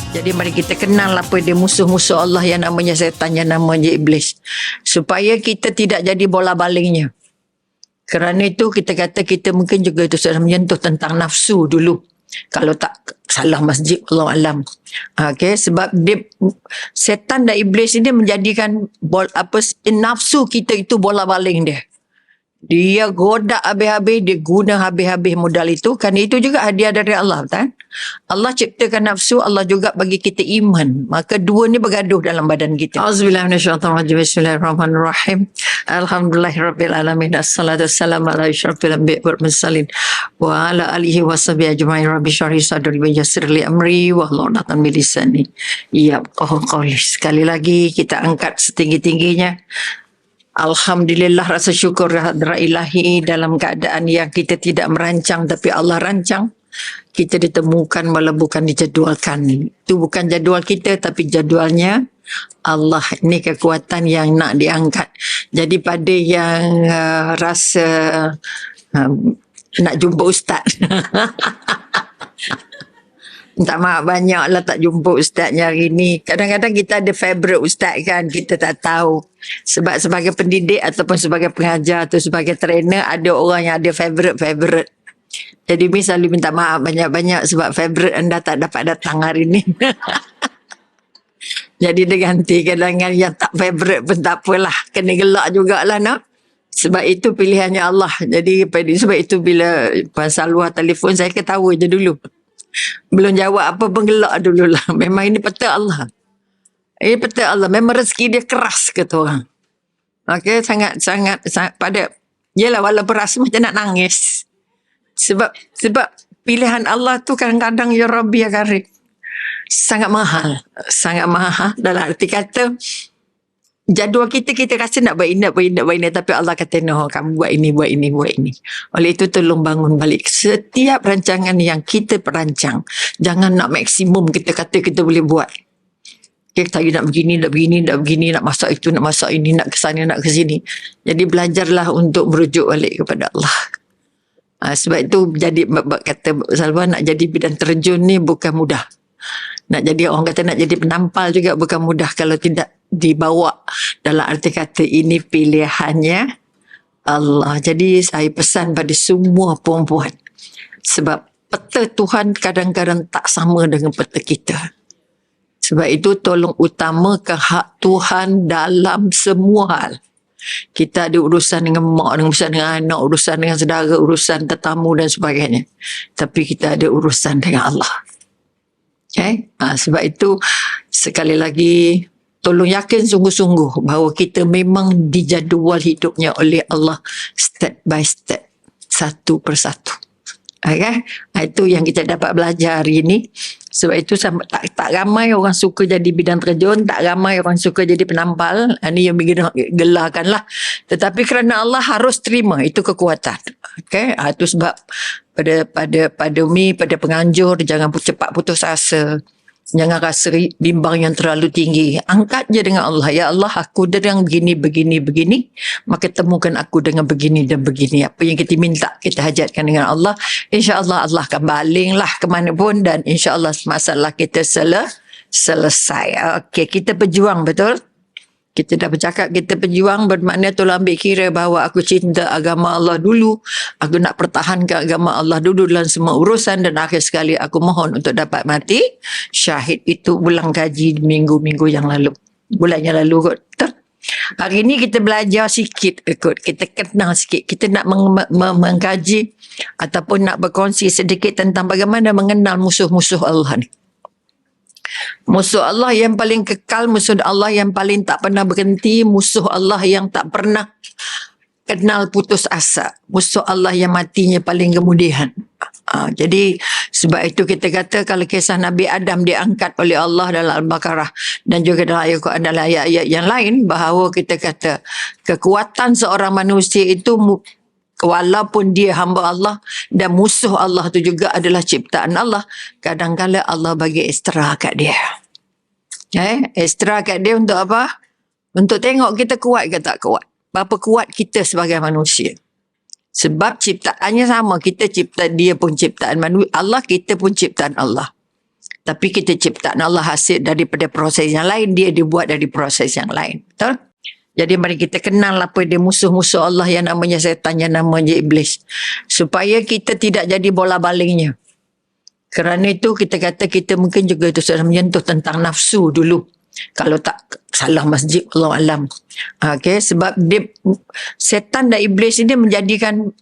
Jadi mari kita kenal apa dia musuh-musuh Allah yang namanya setan, yang namanya iblis. Supaya kita tidak jadi bola balingnya. Kerana itu kita kata kita mungkin juga itu sudah menyentuh tentang nafsu dulu. Kalau tak salah masjid, Allah alam. Okay, sebab dia, setan dan iblis ini menjadikan nafsu kita itu bola baling dia. Dia goda habis-habis, dia guna habis-habis modal itu. Kerana itu juga hadiah dari Allah, betul? Allah ciptakan nafsu, Allah juga bagi kita iman. Maka dua ni bergaduh dalam badan kita. Auzubillahiminasyaitanirrajim. Bismillahirrahmanirrahim. Alhamdulillahirrabbilalamin. Assalatu wassalamu ala asyrafil anbiya'i wal mursalin wa ala alihi wa sahbihi ajma'in. Rabbi shrah li sadri wa yassir li amri wahlul 'uqdatam min lisani yafqahu qawli. Sekali lagi kita angkat setinggi-tingginya. Alhamdulillah, rasa syukur hadrat ilahi dalam keadaan yang kita tidak merancang tapi Allah rancang. Kita ditemukan malah bukan dijadualkan. Itu bukan jadual kita tapi jadualnya Allah. Ini kekuatan yang nak diangkat. Jadi pada yang rasa nak jumpa ustaz. Minta maaf banyaklah tak jumpa ustaznya hari ni. Kadang-kadang kita ada favourite ustaz kan, kita tak tahu. Sebab sebagai pendidik ataupun sebagai pengajar atau sebagai trainer, ada orang yang ada favourite. Jadi Mi selalu minta maaf banyak-banyak sebab favourite anda tak dapat datang hari ni. Jadi dia ganti kadang-kadang yang tak favourite pun tak apalah. Kena gelak jugalah nak. Sebab itu pilihannya Allah. Jadi sebab itu bila Puan Salwa telefon, saya ketawa je dulu. Belum jawab apa pun gelak dululah. Memang ini peta Allah. Ini peta Allah. Memang rezeki dia keras kata orang. Okey, sangat pada. Yelah walaupun rasa macam nak nangis. Sebab pilihan Allah tu kadang-kadang ya Rabbi ya Karim. Sangat mahal. Sangat mahal. Dalam arti kata jadual kita rasa nak buat ini. Tapi Allah kata, no, kamu buat ini. Oleh itu tolong bangun balik. Setiap rancangan yang kita perancang, jangan nak maksimum kita kata kita boleh buat. Kita nak begini, nak masak itu, nak masak ini, nak ke sana, nak ke sini. Jadi belajarlah untuk merujuk balik kepada Allah. Sebab itu jadi kata Salwa, nak jadi bidan terjun ni bukan mudah. Nak jadi orang kata nak jadi penampal juga bukan mudah kalau tidak dibawa dalam arti kata ini pilihannya Allah. Jadi saya pesan pada semua perempuan, sebab peta Tuhan kadang-kadang tak sama dengan peta kita. Sebab itu tolong utamakan hak Tuhan dalam semua hal. Kita ada urusan dengan mak, urusan dengan anak, urusan dengan saudara, urusan tetamu dan sebagainya. Tapi kita ada urusan dengan Allah. Okay? Sebab itu sekali lagi tolong yakin sungguh-sungguh bahawa kita memang dijadual hidupnya oleh Allah step by step, satu persatu. Okay? Itu yang kita dapat belajar hari ini. Sebab itu tak ramai orang suka jadi bidang terjun, tak ramai orang suka jadi penampal. Ini yang gelarkan lah. Tetapi kerana Allah harus terima, itu kekuatan. Okay? Itu sebab pada Umi, pada penganjur, jangan cepat putus asa. Jangan rasa bimbang yang terlalu tinggi. Angkat je dengan Allah. Ya Allah, aku dengan begini. Maka temukan aku dengan begini dan begini. Apa yang kita minta, kita hajatkan dengan Allah. InsyaAllah Allah akan balinglah ke mana pun. Dan insyaAllah masalah kita selesai. Okey, kita berjuang, betul? Kita dah bercakap kita berjuang, bermakna tolong ambil kira bahawa aku cinta agama Allah dulu. Aku nak pertahankan agama Allah dulu dalam semua urusan, dan akhir sekali aku mohon untuk dapat mati syahid. Itu ulang kaji minggu-minggu yang lalu. Bulan yang lalu kot. Betul? Hari ini kita belajar sikit kot. Kita kenal sikit. Kita nak mengkaji ataupun nak berkongsi sedikit tentang bagaimana mengenal musuh-musuh Allah ni. Musuh Allah yang paling kekal, musuh Allah yang paling tak pernah berhenti, musuh Allah yang tak pernah kenal putus asa, musuh Allah yang matinya paling kemudian. Jadi sebab itu kita kata kalau kisah Nabi Adam diangkat oleh Allah dalam Al-Baqarah dan juga dalam ayat-ayat yang lain, bahawa kita kata kekuatan seorang manusia itu walaupun dia hamba Allah dan musuh Allah tu juga adalah ciptaan Allah, kadang-kadang Allah bagi ekstra kat dia. Ekstra kat dia untuk apa? Untuk tengok kita kuat ke tak kuat. Berapa kuat kita sebagai manusia. Sebab ciptaannya sama. Kita cipta, dia pun ciptaan manusia. Allah, kita pun ciptaan Allah. Tapi kita ciptaan Allah hasil daripada proses yang lain, dia dibuat dari proses yang lain. Betul? Jadi mari kita kenal apa dia musuh-musuh Allah yang namanya setan, yang namanya iblis. Supaya kita tidak jadi bola balingnya. Kerana itu kita kata kita mungkin juga itu sudah menyentuh tentang nafsu dulu. Kalau tak salah masjid, Allah alam. Okay, sebab dia, setan dan iblis ini menjadikan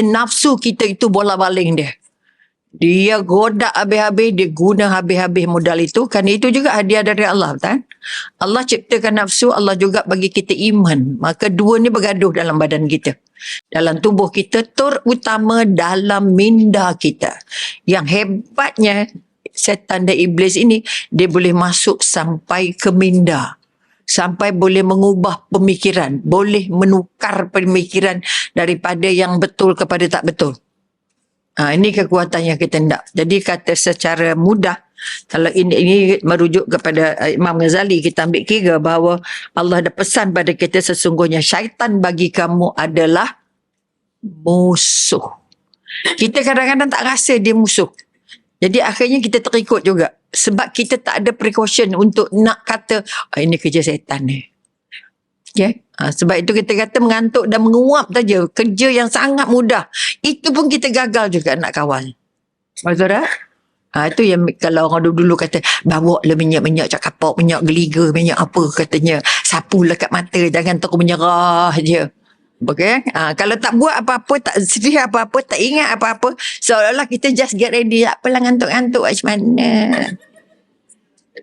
nafsu kita itu bola baling dia. Dia godak habis-habis, dia guna habis-habis modal itu. Kan itu juga hadiah dari Allah, kan? Allah ciptakan nafsu, Allah juga bagi kita iman. Maka dua ni bergaduh dalam badan kita. Dalam tubuh kita, terutama dalam minda kita. Yang hebatnya, setan dan iblis ini, dia boleh masuk sampai ke minda. Sampai boleh mengubah pemikiran. Boleh menukar pemikiran daripada yang betul kepada tak betul. Ini kekuatan yang kita nak. Jadi kata secara mudah, kalau ini merujuk kepada Imam Ghazali, kita ambil kira bahawa Allah ada pesan pada kita sesungguhnya syaitan bagi kamu adalah musuh. Kita kadang-kadang tak rasa dia musuh. Jadi akhirnya kita terikut juga. Sebab kita tak ada precaution untuk nak kata, ini kerja setan ni. Okay? Sebab itu kita kata mengantuk dan menguap saja. Kerja yang sangat mudah. Itu pun kita gagal juga nak kawal. Betul tak? Itu yang kalau orang dulu kata, bawa lah minyak-minyak cak kapok, minyak geliga, minyak apa katanya. Sapulah kat mata, jangan terus menyerah je. Okay? Kalau tak buat apa-apa, tak sedih apa-apa, tak ingat apa-apa, seolah-olah kita just get ready. Apalah ngantuk-ngantuk macam mana.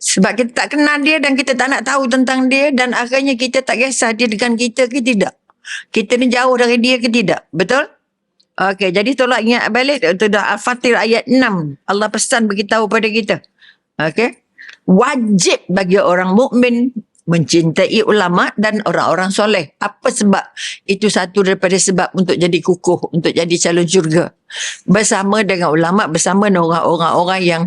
Sebab kita tak kenal dia dan kita tak nak tahu tentang dia dan akhirnya kita tak kisah dia dengan kita ke tidak. Kita ni jauh dari dia ke tidak. Betul? Okey, jadi tolong ingat balik itu dah Al-Fatir ayat 6. Allah pesan beritahu pada kita. Okey. Wajib bagi orang mukmin mencintai ulama dan orang-orang soleh. Apa sebab? Itu satu daripada sebab untuk jadi kukuh, untuk jadi calon syurga. Bersama dengan ulama, bersama dengan orang-orang yang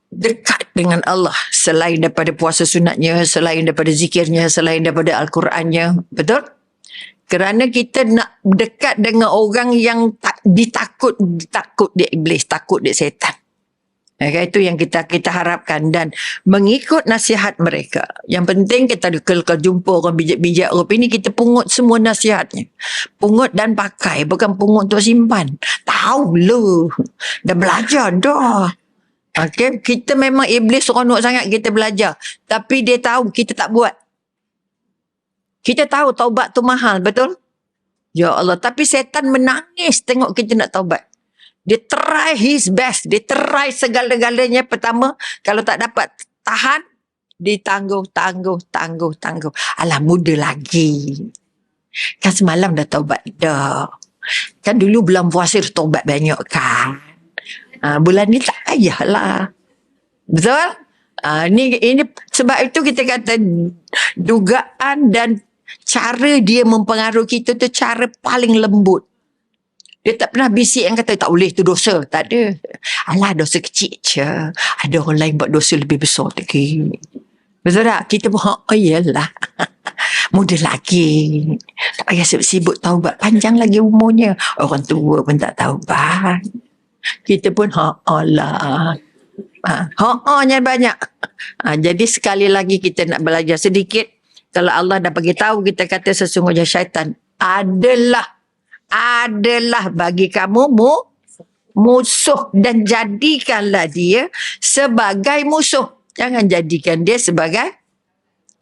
dekat dengan Allah selain daripada puasa sunatnya, selain daripada zikirnya, selain daripada Al-Qurannya. Betul? Kerana kita nak dekat dengan orang yang takut dia iblis, takut dia setan. Okay, itu yang kita harapkan dan mengikut nasihat mereka. Yang penting kita kalau jumpa orang bijak-bijak Eropah ini, kita pungut semua nasihatnya. Pungut dan pakai, bukan pungut untuk simpan. Tahu lu, dah belajar dah. Okay, kita memang iblis seronok sangat kita belajar. Tapi dia tahu kita tak buat. Kita tahu taubat tu mahal, betul? Ya Allah, tapi setan menangis tengok kita nak taubat. Dia try his best. Dia try segala-galanya. Pertama, kalau tak dapat tahan, ditangguh. Alah, muda lagi. Kan semalam dah taubat dah. Kan dulu bulan puasa taubat banyak kan. Bulan ni tak payahlah. Betul? Ini sebab itu kita kata dugaan dan cara dia mempengaruhi kita tu cara paling lembut. Dia tak pernah bisik yang kata tak boleh tu dosa. Tak ada. Alah, dosa kecil je. Ada orang lain buat dosa lebih besar lagi. Betul tak? Kita pun iyalah. Muda lagi. Tak payah sibuk taubat. Panjang lagi umurnya. Orang tua pun tak taubat. Kita pun lah. Nya banyak. Jadi sekali lagi kita nak belajar sedikit. Kalau Allah dah bagi tahu, kita kata sesungguhnya syaitan adalah bagi kamu musuh dan jadikanlah dia sebagai musuh. Jangan jadikan dia sebagai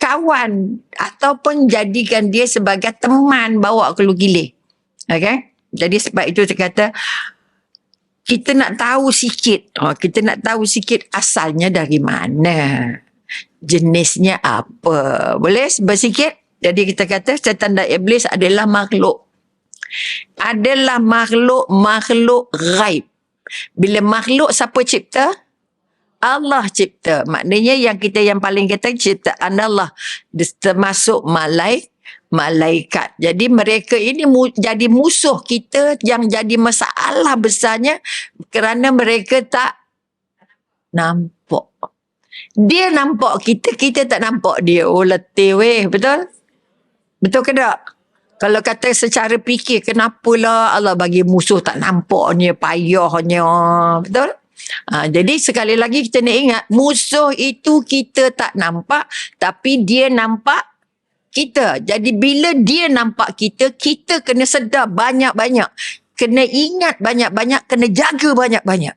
kawan ataupun jadikan dia sebagai teman bawa keluar gilir. Okay? Jadi sebab itu saya kata kita nak tahu sikit. Kita nak tahu sikit asalnya dari mana. Jenisnya apa. Boleh bersikit? Jadi kita kata setan dan iblis adalah makhluk. Adalah makhluk ghaib. Bila makhluk siapa cipta? Allah cipta. Maknanya yang paling kita ciptaan Allah. Termasuk malaikat. Jadi mereka ini jadi musuh kita yang jadi masalah besarnya kerana mereka tak nampak. Dia nampak kita, kita tak nampak dia. Oh letih weh, betul? Betul ke tak? Kalau kata secara fikir, kenapalah Allah bagi musuh tak nampaknya, payahnya, betul? Jadi sekali lagi kita nak ingat, musuh itu kita tak nampak, tapi dia nampak kita. Jadi bila dia nampak kita, kita kena sedar banyak-banyak. Kena ingat banyak-banyak, kena jaga banyak-banyak.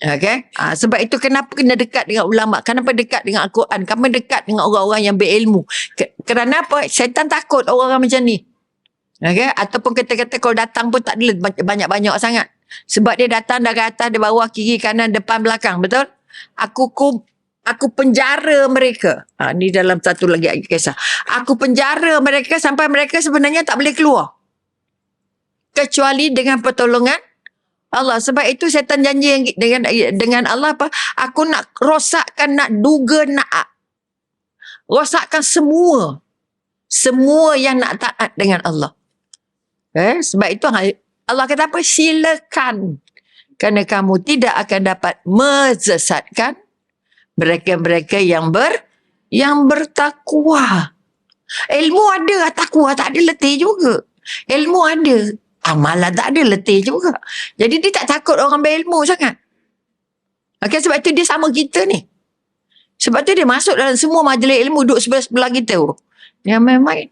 Okay? Sebab itu kenapa kena dekat dengan ulama, kenapa dekat dengan Al-Quran, kenapa dekat dengan orang-orang yang berilmu. Kerana apa? Syaitan takut orang-orang macam ni. Okay? Ataupun kata-kata kalau datang pun tak ada banyak-banyak sangat. Sebab dia datang dari atas, dari bawah, kiri, kanan, depan, belakang. Betul? Aku penjara mereka. Ni dalam satu lagi kisah. Aku penjara mereka sampai mereka sebenarnya tak boleh keluar. Kecuali dengan pertolongan Allah. Sebab itu syaitan janji dengan Allah apa? Aku nak rosakkan, nak duga, nak rosakkan semua yang nak taat dengan Allah. Sebab itu Allah kata apa? Silakan. Kerana kamu tidak akan dapat mesesatkan mereka-mereka yang bertakwa. Ilmu ada, takwa tak ada, letih juga. Ilmu ada, amalan tak ada, letih juga. Jadi dia tak takut orang berilmu sangat. Okay, sebab itu dia sama kita ni. Sebab tu dia masuk dalam semua majlis ilmu, duduk sebelah-sebelah kita. Dia main-main.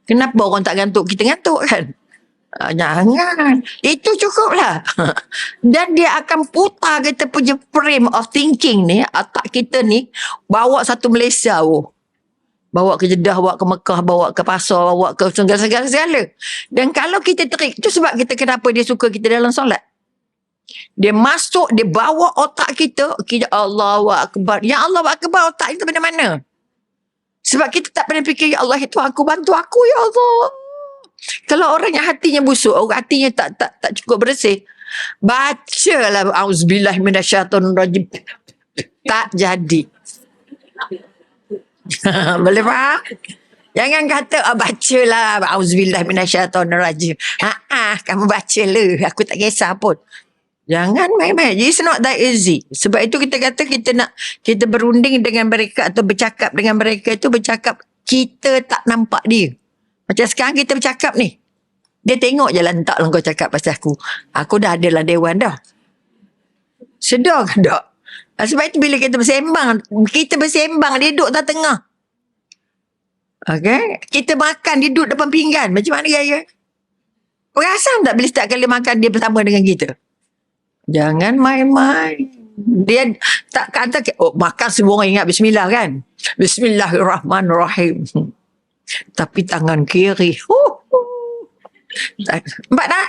Kenapa orang tak gantuk? Kita gantuk kan? Jangan. Itu cukup lah. Dan dia akan putar kita punya frame of thinking ni, otak kita ni, bawa satu Malaysia. Bawa ke Jeddah, bawa ke Mekah, bawa ke pasar, bawa ke segala-segala. Dan kalau kita terik, itu sebab kita kenapa dia suka kita dalam solat. Dia masuk, dia bawa otak kita Allahu Akbar. Ya Allah Akbar, otak kita mana-mana. Sebab kita tak pernah fikir, ya Allah itu aku, bantu aku ya Allah. Kalau orang yang hatinya busuk, orang hatinya tak cukup bersih, bacalah auzubillah minasyaitonirrajim, tak jadi. Boleh faham? Jangan kata bacalah auzubillah minasyaitonirrajim. Kamu bacalah, aku tak kisah pun. Jangan main-main. It's not that easy. Sebab itu kita kata kita berunding dengan mereka atau bercakap dengan mereka itu bercakap, kita tak nampak dia. Macam sekarang kita bercakap ni. Dia tengok je lantak lah kau cakap pasal aku. Aku dah ada lah dewan dah. Sedar ke tak? Sebab itu bila kita bersembang, dia duduk tak tengah. Okay? Kita makan, dia duduk depan pinggan. Macam mana gaya? Perasan tak bila setiap kali makan dia bersama dengan kita? Jangan main-main. Dia tak kata, makan semua orang ingat bismillah kan? Bismillahirrahmanirrahim. Tapi tangan kiri. Nampak tak?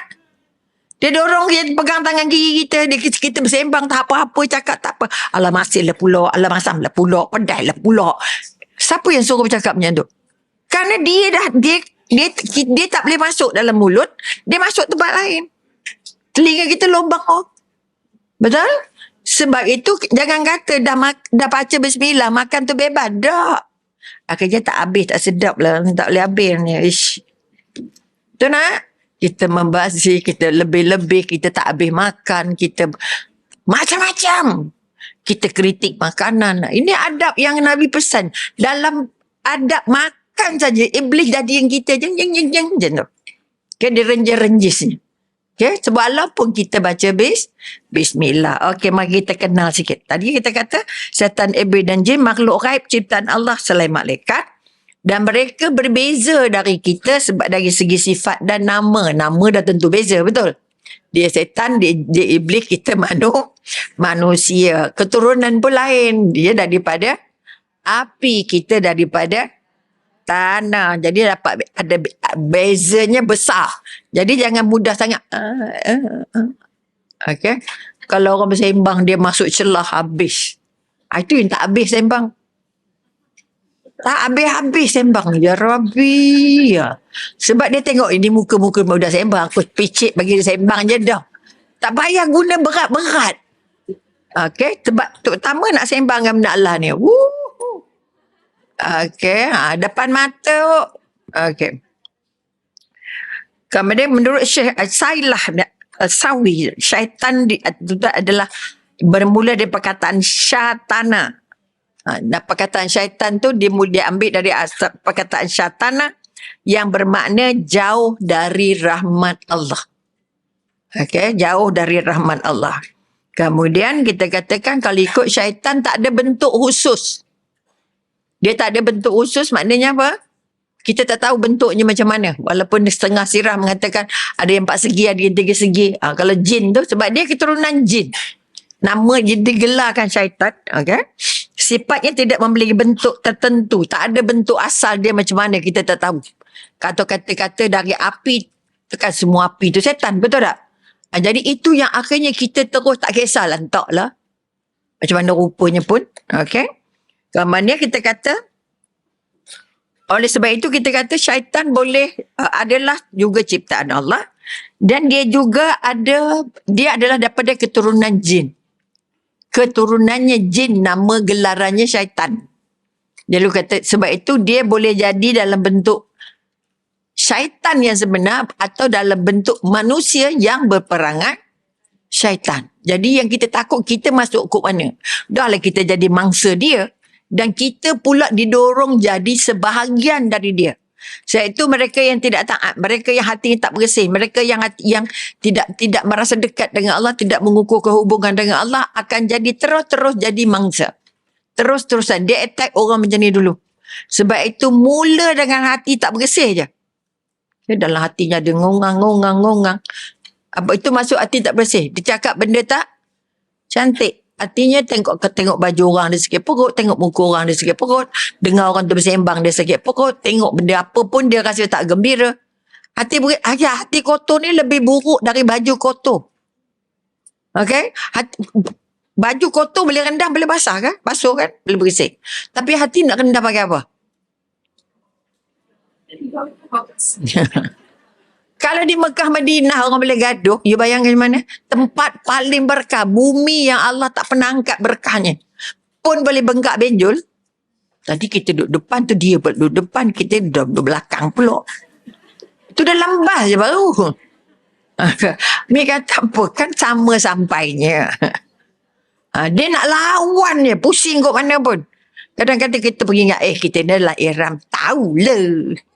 Dia dorong, dia pegang tangan kiri kita. Kita bersembang tak apa-apa, cakap tak apa. Alah masin lah pula, alah masam lah pula, pedai lah pula. Siapa yang suruh bercakap macam tu? Kerana dia tak boleh masuk dalam mulut, dia masuk tempat lain. Telinga kita lubang. Betul? Sebab itu jangan kata dah baca bismillah, makan tu bebas. Tak. Kerja tak habis, tak sedap lah. Tak boleh habis ni. Tu nak? Kita membazir, kita lebih-lebih, kita tak habis makan, kita macam-macam. Kita kritik makanan. Ini adab yang Nabi pesan. Dalam adab makan saja, iblis jadi yang kita jeng tu. Okay, dia renjis-renjis ni. Okay, sebab walaupun kita baca bismillah. Okay, mari kita kenal sikit. Tadi kita kata syaitan, iblis dan jin makhluk gaib ciptaan Allah selain malaikat. Dan mereka berbeza dari kita sebab dari segi sifat dan nama. Nama dah tentu beza, betul? Dia syaitan, dia iblis, kita manusia. Keturunan pun lain. Dia daripada api, kita daripada tanah. Jadi dapat ada bezanya besar. Jadi jangan mudah sangat. Okay. Kalau orang bersembang dia masuk celah habis. Itu yang tak habis sembang. Tak habis-habis sembang. Ya Rabbi. Ya. Sebab dia tengok ini muka-muka mudah sembang. Aku picit bagi dia sembang je dah. Tak payah guna berat-berat. Okay. Sebab terutama nak sembang dengan benda Allah ni. Okay, depan mata. Okay. Kemudian menurut Syekh Sailah Sawi, syaitan itu adalah bermula dari perkataan syatana. Dan perkataan syaitan tu dia ambil dari perkataan syatana yang bermakna jauh dari rahmat Allah. Okay, jauh dari rahmat Allah. Kemudian kita katakan kalau ikut syaitan tak ada bentuk khusus. Dia tak ada bentuk khusus maknanya apa? Kita tak tahu bentuknya macam mana. Walaupun setengah sirah mengatakan ada yang 4 segi, ada yang 3 segi. Kalau jin tu, sebab dia keturunan jin. Nama dia digelarkan syaitan. Okay? Sifatnya tidak memiliki bentuk tertentu. Tak ada bentuk asal dia macam mana, kita tak tahu. Kata-kata dari api, tekan semua api tu syaitan, betul tak? Jadi itu yang akhirnya kita terus tak kisahlah, entahlah. Macam mana rupanya pun. Okay? Kemudian kita kata, oleh sebab itu kita kata syaitan boleh adalah juga ciptaan Allah. Dan dia juga dia adalah daripada keturunan jin. Keturunannya jin, nama gelarannya syaitan. Dia lalu kata, sebab itu dia boleh jadi dalam bentuk syaitan yang sebenar atau dalam bentuk manusia yang berperangan syaitan. Jadi yang kita takut, kita masuk kod mana? Dahlah kita jadi mangsa dia. Dan kita pula didorong jadi sebahagian dari dia. Sebab itu mereka yang tidak taat, mereka yang hatinya tak bersih, mereka yang tidak merasa dekat dengan Allah, tidak mengukuhkan hubungan dengan Allah, akan jadi terus jadi mangsa. Terus-terusan. Dia attack orang macam ni dulu. Sebab itu mula dengan hati tak bersih je. Dia dalam hatinya ada ngongang. Apa itu masuk hati tak bersih. Dia cakap benda tak cantik. Artinya tengok baju orang dia sakit perut, tengok muka orang dia sakit perut, dengar orang tu bersembang dia sakit perut, tengok benda apa pun dia rasa tak gembira. Hati kotor ni lebih buruk dari baju kotor. Okay? Baju kotor boleh rendam, boleh basah kan? Basuh kan? Boleh bersih. Tapi hati nak rendam pakai apa? Kalau di Mekah Madinah orang boleh gaduh, you bayangkan mana? Tempat paling berkah, bumi yang Allah tak pernah angkat berkahnya. Pun boleh bengkak benjol. Tadi kita duduk depan tu, dia duduk depan, kita duduk belakang pula. Itu dah lambas je baru. Mi kata apa? Kan sama sampainya. Dia nak lawan je, pusing kot mana pun. Kadang-kadang kita pergi ingat, kita ni lah Iram. Tahulah.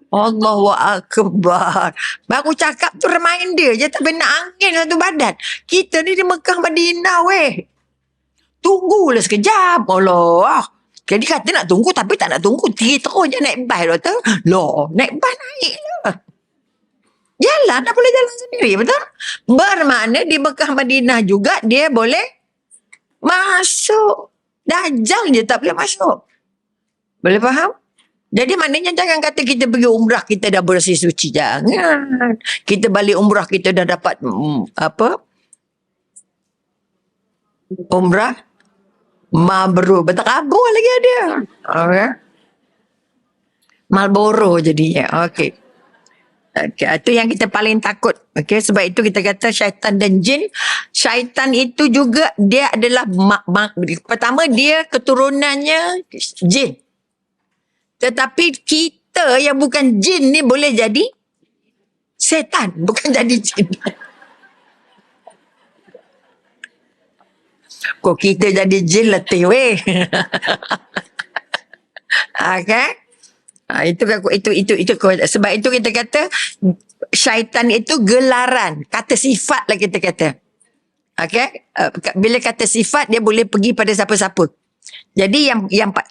Allahu Akbar. Baru cakap tu reminder je, tak nak angin satu badan. Kita ni di Mekah Madinah weh. Tunggulah sekejap. Allah. Jadi kata nak tunggu tapi tak nak tunggu. Terus je naik bas tu. Loh, naik bas naik lah. Jalan, tak boleh jalan sendiri, betul? Bermakna di Mekah Madinah juga dia boleh masuk. Dajjal je tak boleh masuk. Boleh faham? Jadi maknanya jangan kata kita pergi umrah kita dah bersih suci. Jangan. Kita balik umrah kita dah dapat umrah mabrur. Bertakabur lagi ada. Okay. Marlboro jadinya. Okey. Itu yang kita paling takut. Okay, sebab itu kita kata syaitan dan jin. Syaitan itu juga dia adalah pertama dia keturunannya jin. Tetapi kita yang bukan jin ni boleh jadi setan, bukan jadi jin. Kok kita jadi jin letih weh. Okay? Itu sebab itu kita kata syaitan itu gelaran, kata sifat lah kita kata. Okay? Bila kata sifat dia boleh pergi pada siapa-siapa. Jadi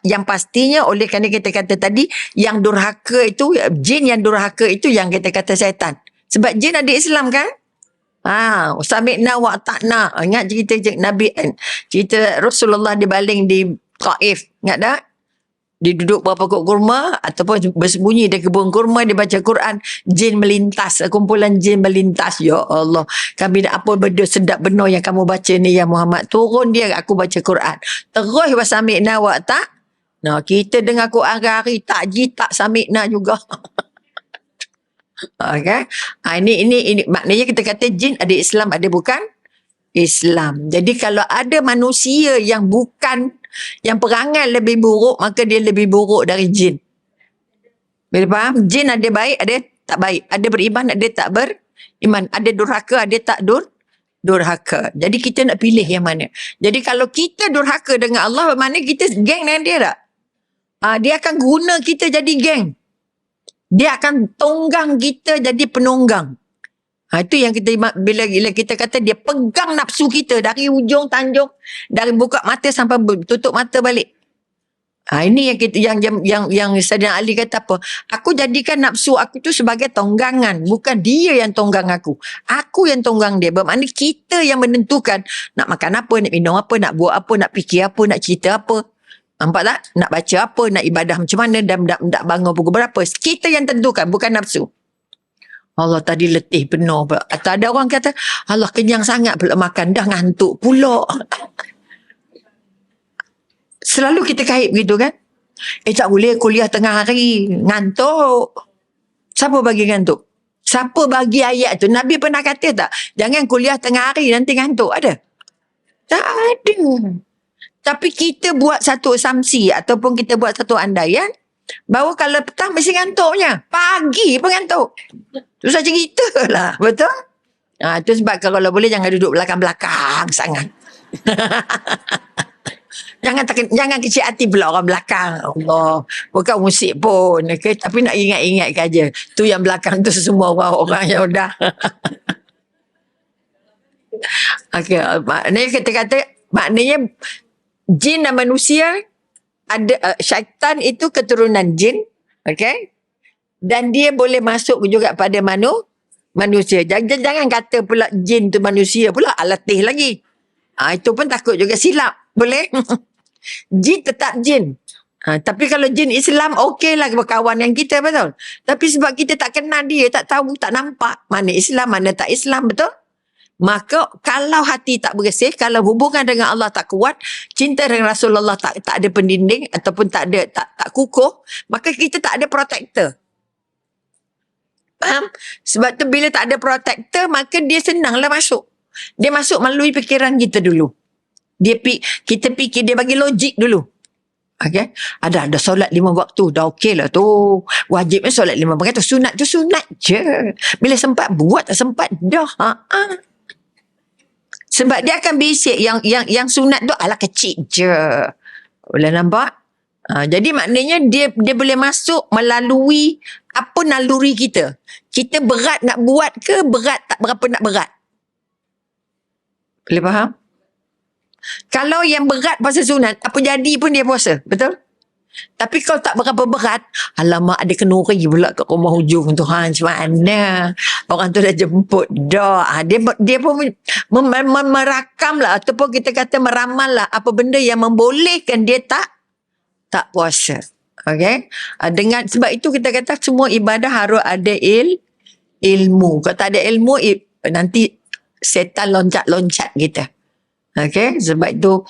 yang pastinya oleh kerana kita kata tadi yang durhaka itu, jin yang durhaka itu yang kita kata syaitan. Sebab jin ada Islam kan? Sami'na wa ta'na. Ingat cerita Nabi, cerita Rasulullah dibaling di Taif. Ingat tak? Dia duduk berapa pokok kurma ataupun bersembunyi di kebun kurma, dia baca Quran, jin melintas, kumpulan jin melintas. Ya Allah, kami nak apa benda sedap benar yang kamu baca ni ya Muhammad, turun dia aku baca Quran. Terus wasami'na wa ta'. Nah, kita dengar Quran hari tak sami'na juga. Okay? Ini maknanya kita kata jin ada Islam, ada bukan Islam. Jadi kalau ada manusia yang bukan, yang perangai lebih buruk, maka dia lebih buruk dari jin. Bila faham? Jin ada baik, ada tak baik. Ada beriman, ada tak beriman. Ada durhaka, ada tak durhaka. Jadi kita nak pilih yang mana. Jadi kalau kita durhaka dengan Allah, bermakna kita geng dengan dia tak? Dia akan guna kita jadi geng. Dia akan tonggang kita jadi penunggang. Itu yang kita, bila kita kata dia pegang nafsu kita dari ujung tanjung, dari buka mata sampai tutup mata balik. Ini yang kita, yang Saidina Ali kata apa? Aku jadikan nafsu aku tu sebagai tonggangan, bukan dia yang tonggang aku. Aku yang tonggang dia. Bermakna kita yang menentukan nak makan apa, nak minum apa, nak buat apa, nak fikir apa, nak cerita apa. Nampak tak? Nak baca apa, nak ibadah macam mana, dan nak bangun pukul berapa. Kita yang tentukan, bukan nafsu. Allah tadi letih penuh. Atau ada orang kata, Allah kenyang sangat pula makan, dah ngantuk pula. Selalu kita kait begitu kan? Tak boleh kuliah tengah hari, ngantuk. Siapa bagi ngantuk? Siapa bagi ayat tu? Nabi pernah kata tak? Jangan kuliah tengah hari, nanti ngantuk. Ada? Tak ada. Tapi kita buat satu asumsi ataupun kita buat satu andaian bahawa kalau petang mesti ngantuknya. Pagi pun ngantuk. Susah cerita lah. Betul? Itu sebab kalau boleh jangan duduk belakang-belakang sangat. Jangan kecil hati pula orang belakang. Allah, bukan musik pun, okay? Tapi nak ingat-ingat aja. Tu yang belakang tu semua orang yang dah. Okey, maknanya kita kata, maknanya jin dan manusia ada, syaitan itu keturunan jin, okey? Dan dia boleh masuk juga pada manusia. Jangan kata pula jin tu manusia pula, alatih lagi. Itu pun takut juga silap. Boleh? Jin tetap jin. Tapi kalau jin Islam okey lah berkawan dengan kita, betul? Tapi sebab kita tak kenal dia, tak tahu, tak nampak mana Islam, mana tak Islam, betul? Maka kalau hati tak bersih, kalau hubungan dengan Allah tak kuat, cinta dengan Rasulullah tak ada pendinding ataupun tak kukuh, maka kita tak ada protector. Faham? Sebab tu bila tak ada protector, maka dia senanglah masuk. Dia masuk melalui fikiran kita dulu. Kita fikir, dia bagi logik dulu. Okay? Ada solat 5 waktu, dah okey lah tu. Wajibnya solat 5 waktu. Sunat tu sunat je. Bila sempat buat, tak sempat dah. Sebab dia akan bisik yang sunat tu ala kecil je. Boleh nampak? Jadi maknanya dia boleh masuk melalui apa naluri kita. Kita berat nak buat ke berat tak berapa nak berat. Boleh faham? Kalau yang berat puasa sunat, apa jadi pun dia puasa. Betul? Tapi kalau tak berapa berat, alamak ada kenuri pula kat rumah hujung tu. Macam mana? Orang tu dah jemput dah. Dia pun merakam lah. Ataupun kita kata meramal lah. Apa benda yang membolehkan dia tak puasa. Okay? Sebab itu kita kata semua ibadah harus ada ilmu. Kalau tak ada ilmu, nanti setan loncat-loncat kita. Okay? Sebab itu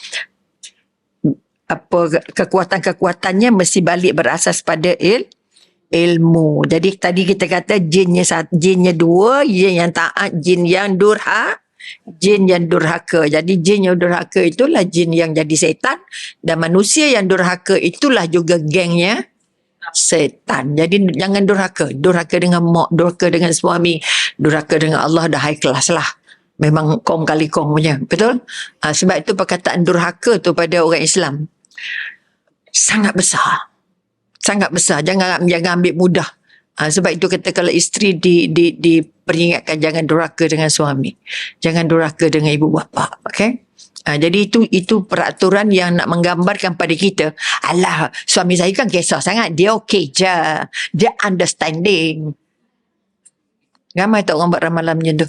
kekuatan-kekuatannya mesti balik berasas pada ilmu. Jadi tadi kita kata jinnya 2, jin yang taat, jin yang durhaka. Jadi jin yang durhaka itulah jin yang jadi setan, dan manusia yang durhaka itulah juga gengnya setan. Jadi jangan durhaka dengan mak, durhaka dengan suami, durhaka dengan Allah, dah high class lah. Memang kong kali kong punya. Betul? Sebab itu perkataan durhaka tu pada orang Islam sangat besar. Sangat besar. Jangan ambil mudah. Sebab itu kata kalau isteri diperingatkan jangan durhaka dengan suami. Jangan durhaka dengan ibu bapa. Okay? Jadi itu peraturan yang nak menggambarkan pada kita. Alah, suami saya kan kisah sangat. Dia okey je. Dia understanding. Ramai tak orang buat ramalan macam tu?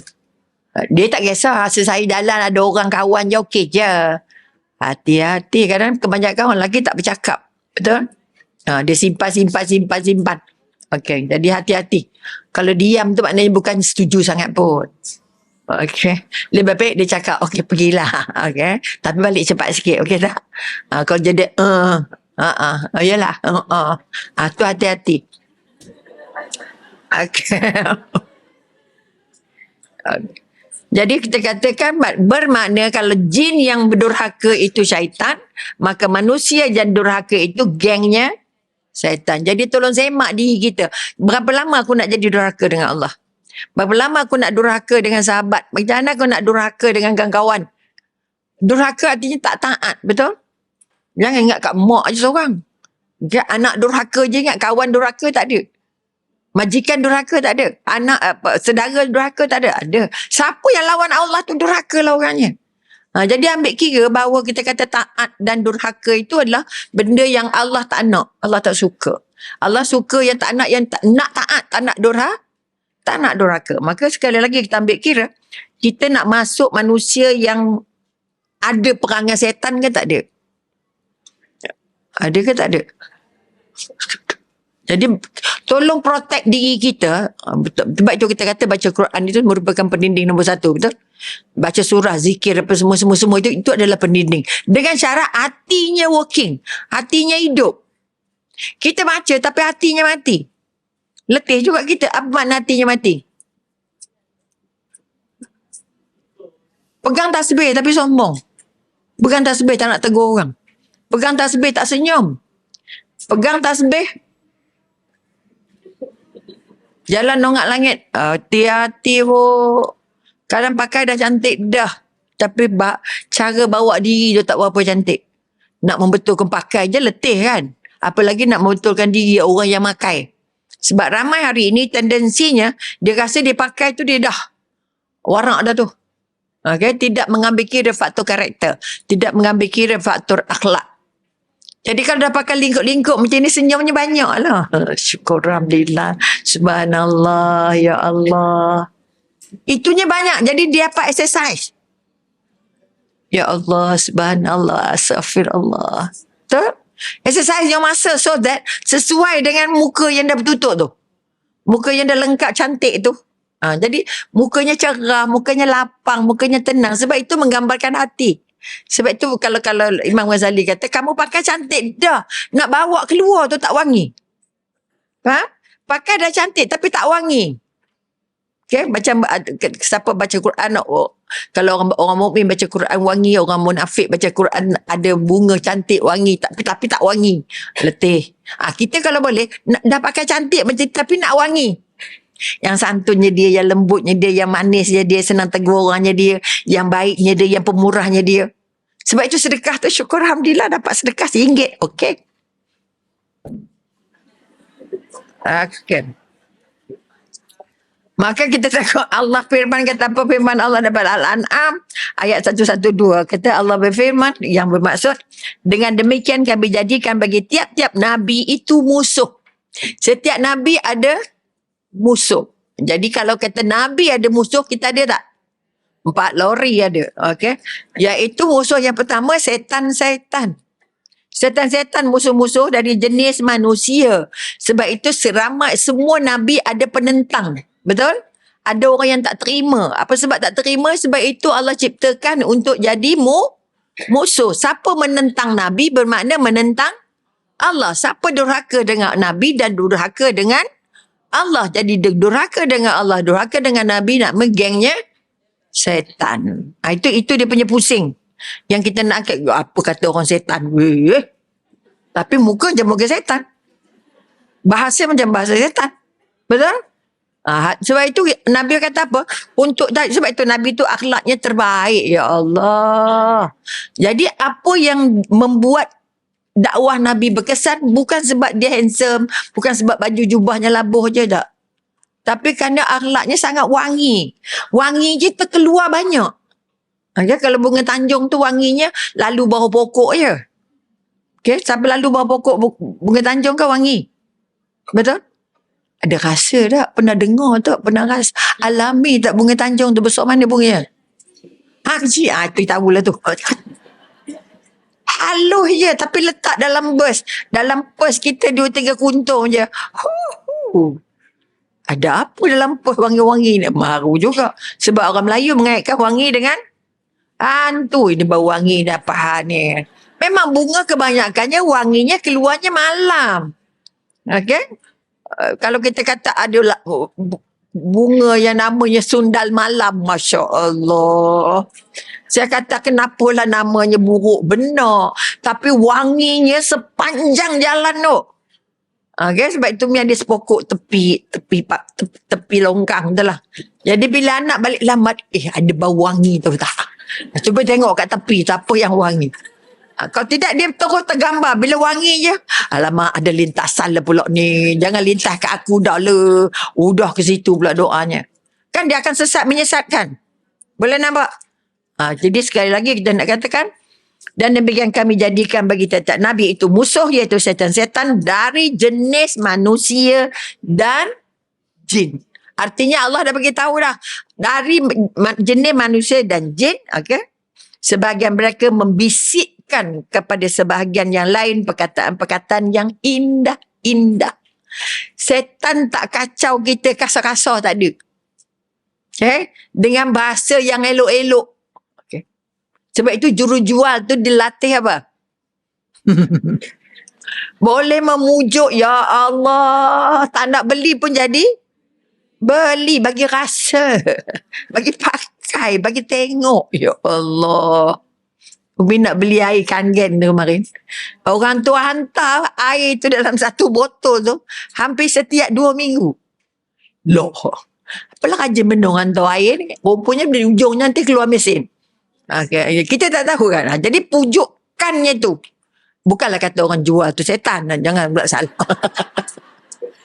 Dia tak kisah. Saya jalan ada orang kawan je okey je. Hati-hati. Kadang kebanyakan orang lelaki tak bercakap. Betul? Dia simpan. Okey. Jadi hati-hati. Kalau diam tu maknanya bukan setuju sangat pun. Okey. Lebih baik dia cakap, okey pergilah. Okey. Tapi balik cepat sikit. Okey tak? Kalau jadi, yalah. Tu hati-hati. Okey. Jadi kita katakan bermakna kalau jin yang berdurhaka itu syaitan, maka manusia yang durhaka itu gengnya syaitan. Jadi tolong semak diri kita. Berapa lama aku nak jadi durhaka dengan Allah? Berapa lama aku nak durhaka dengan sahabat? Macam mana aku nak durhaka dengan kawan-kawan? Durhaka artinya tak taat, betul? Jangan ingat kat mak je seorang. Anak durhaka je ingat, kawan durhaka tak ada. Majikan durhaka tak ada. Anak saudara durhaka tak ada. Ada. Siapa yang lawan Allah tu durhaka lah orangnya. Jadi ambil kira bahawa kita kata taat dan durhaka itu adalah benda yang Allah tak nak. Allah tak suka. Allah suka yang tak nak, yang tak nak taat, tak nak durhaka. Maka sekali lagi kita ambil kira, kita nak masuk manusia yang ada perangai setan ke tak ada? Ada ke tak ada? Jadi tolong protect diri kita. Sebab itu kita kata baca Quran itu merupakan pendinding nombor 1, betul? Baca surah, zikir, apa semua itu adalah pendinding. Dengan syarat hatinya working, hatinya hidup. Kita baca tapi hatinya mati. Letih juga kita. Apa makna hatinya mati? Pegang tasbih tapi sombong. Pegang tasbih tak nak tegur orang. Pegang tasbih tak senyum. Pegang tasbih jalan nongak langit. Hati-hati kadang pakai dah cantik dah. Tapi cara bawa diri dia tak berapa cantik. Nak membetulkan pakai je letih kan. Apalagi nak membetulkan diri orang yang pakai. Sebab ramai hari ini tendensinya dia rasa dia pakai tu dia dah warak dah tu. Okay? Tidak mengambil kira faktor karakter. Tidak mengambil kira faktor akhlak. Jadi kalau dah pakai lingkup-lingkup macam ni senyumnya banyak lah. Syukur Alhamdulillah. Subhanallah. Ya Allah. Itunya banyak. Jadi dia dapat exercise. Ya Allah. Subhanallah. Astaghfirullah. Betul? Exercise yang masa so that sesuai dengan muka yang dah bertutup tu. Muka yang dah lengkap cantik tu. Jadi mukanya cerah, mukanya lapang, mukanya tenang. Sebab itu menggambarkan hati. Sebab itu kalau Imam Ghazali kata kamu pakai cantik dah, nak bawa keluar tu tak wangi. Pakai dah cantik tapi tak wangi. Okay, macam siapa baca Quran, kalau orang mukmin baca Quran wangi, orang munafik baca Quran ada bunga cantik wangi tapi tak wangi, letih. Kita kalau boleh dah pakai cantik macam tapi nak wangi. Yang santunnya dia, yang lembutnya dia, yang manisnya dia, senang tegur orangnya dia, yang baiknya dia, yang pemurahnya dia. Sebab itu sedekah tu syukur Alhamdulillah dapat sedekah RM1. Okey. Okay. Maka kita tengok Allah firman kata apa, firman Allah dalam Al-An'am ayat 112. Kata Allah berfirman yang bermaksud dengan demikian kami jadikan bagi tiap-tiap Nabi itu musuh. Setiap Nabi ada musuh. Jadi kalau kata Nabi ada musuh, kita ada tak? 4 lori ada. Okey. Iaitu musuh yang pertama setan-setan. Setan-setan musuh-musuh dari jenis manusia. Sebab itu seramai semua Nabi ada penentang. Betul? Ada orang yang tak terima. Apa sebab tak terima? Sebab itu Allah ciptakan untuk jadi musuh. Siapa menentang Nabi bermakna menentang Allah. Siapa durhaka dengan Nabi dan durhaka dengan Allah. Jadi durhaka dengan Allah, durhaka dengan Nabi, nak megangnya setan. Itu dia punya pusing. Yang kita nak apa kata orang setan. Tapi muka macam muka setan. Bahasa macam bahasa setan. Betul? Sebab itu Nabi kata apa? Sebab itu Nabi itu akhlaknya terbaik. Ya Allah. Jadi apa yang membuat dakwah Nabi berkesan bukan sebab dia handsome, bukan sebab baju jubahnya labuh je tak. Tapi kerana akhlaknya sangat wangi. Wangi je terkeluar banyak. Kalau bunga Tanjung tu wanginya lalu bawah pokok je. Okay? Sampai lalu bawah pokok bunga Tanjung kan wangi. Betul? Ada rasa tak? Pernah dengar tak? Pernah rasa? Alami tak bunga Tanjung tu besar mana bunganya? Kecil. Itu tahulah tu. Halus je tapi letak dalam bus. Dalam pus kita 2-3 kuntung je. Ada apa dalam pus wangi-wangi ni? Maru juga. Sebab orang Melayu mengaitkan wangi dengan hantu. Ini bau wangi dapat ni. Memang bunga kebanyakannya wanginya keluarnya malam. Okay? Kalau kita kata ada bunga yang namanya sundal malam, Masya Allah. Saya kata kenapalah namanya buruk benar. Tapi wanginya sepanjang jalan tu. Okay, sebab itu yang dia sepokok tepi longkang tu lah. Jadi bila anak balik lambat, ada bau wangi tu tak? Cuba tengok kat tepi, siapa yang wangi. Kalau tidak dia terus tergambar. Bila wangi je, alamak ada lintasan lah pula ni. Jangan lintas kat aku dah le. Udah ke situ pula doanya. Kan dia akan sesat menyesatkan. Boleh nampak? Jadi sekali lagi kita nak katakan, dan demikian kami jadikan bagi tiap-tiap Nabi itu musuh, iaitu setan-setan dari jenis manusia dan jin. Artinya Allah dah bagi tahu dah. Dari jenis manusia dan jin, okay? Sebahagian mereka membisikkan kepada sebahagian yang lain perkataan-perkataan yang indah-indah. Setan tak kacau kita kasar-kasar, tak ada. Okay? Dengan bahasa yang elok-elok. Okay. Sebab itu jurujual tu dilatih apa? Boleh memujuk, ya Allah, tak nak beli pun jadi beli, bagi rasa, bagi pakai, bagi tengok. Ya Allah. Umi nak beli air kangen tu kemarin. Orang tu hantar air tu dalam satu botol tu hampir setiap 2 minggu. Loh. Apalah raja menung hantar air ni. Rupanya di ujungnya nanti keluar mesin. Okay. Kita tak tahu kan. Jadi pujukannya tu. Bukanlah kata orang jual tu setan. Jangan pula salah.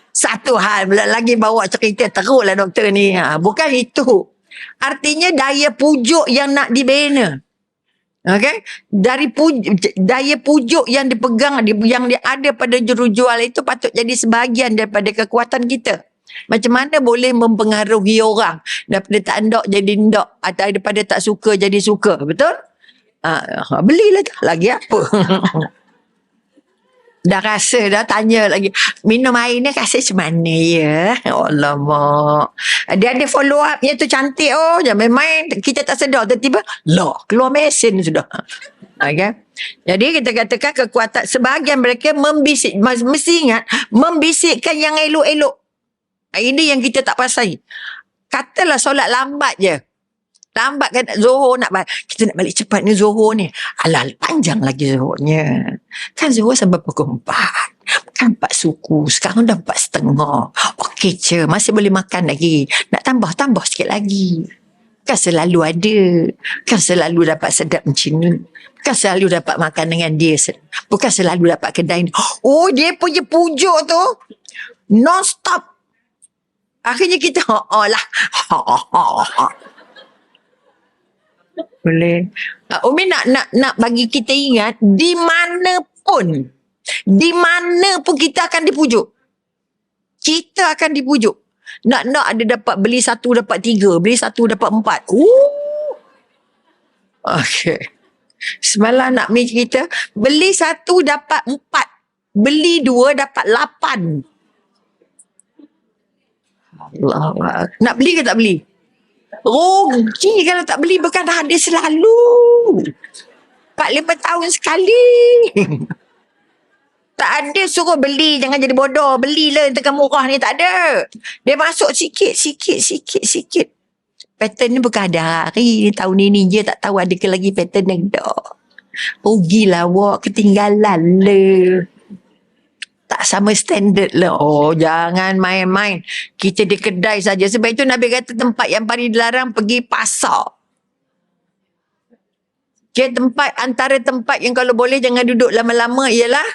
Satu hal pula lagi bawa cerita teruklah doktor ni. Bukan itu. Artinya daya pujuk yang nak dibina. Okay? Dari daya pujuk yang dipegang, yang ada pada jurujual itu patut jadi sebahagian daripada kekuatan kita. Macam mana boleh mempengaruhi orang daripada tak ndok jadi ndok, atau daripada tak suka jadi suka. Betul? Belilah tu. Lagi apa? Dah rasa dah, tanya lagi, minum air ni rasa macam mana ya? Alamak. Dia ada follow up nya tu cantik. Oh, jangan main-main. Kita tak sedar tiba-tiba lah keluar mesin sudah. Okay. Jadi kita katakan kekuatan sebahagian mereka membisik, mesti ingat, membisikkan yang elok-elok. Ini yang kita tak pasai. Katalah solat lambat je. Lambat kan Zohor nak balik. Kita nak balik cepat ni Zohor ni. Alah, panjang lagi Zohornya. Kan Zohor sampai pukul 4. Kan 4 suku. Sekarang dah 4:30. Okey je. Masih boleh makan lagi. Nak tambah sikit lagi. Kan selalu ada. Kan selalu dapat sedap macam ni. Bukan selalu dapat makan dengan dia. Bukan selalu dapat kedai ni. Oh, dia punya pujuk tu non-stop. Akhirnya kita lah. Boleh. Umi nak bagi kita ingat, di mana pun kita akan dipujuk. Kita akan dipujuk. Nak ada dapat beli 1 dapat 3, beli 1 dapat 4. Okey. Semalam nak mi cerita, beli 1 dapat 4, beli 2 dapat 8. Allah. Nak beli ke tak beli? Rugi kalau tak beli, bukan ada selalu. 4-5 tahun sekali. Tak ada suruh beli, jangan jadi bodoh. Belilah yang tengah murah ni, tak ada. Dia masuk sikit. Pattern ni bukan ada hari, tahun ini je tak tahu ada ke lagi pattern yang dah. Rugilah awak, ketinggalan le. Tak sama standard lah. Oh, jangan main-main. Kita di kedai saja. Sebab itu Nabi kata tempat yang paling dilarang pergi pasar. Okay, antara tempat yang kalau boleh jangan duduk lama-lama ialah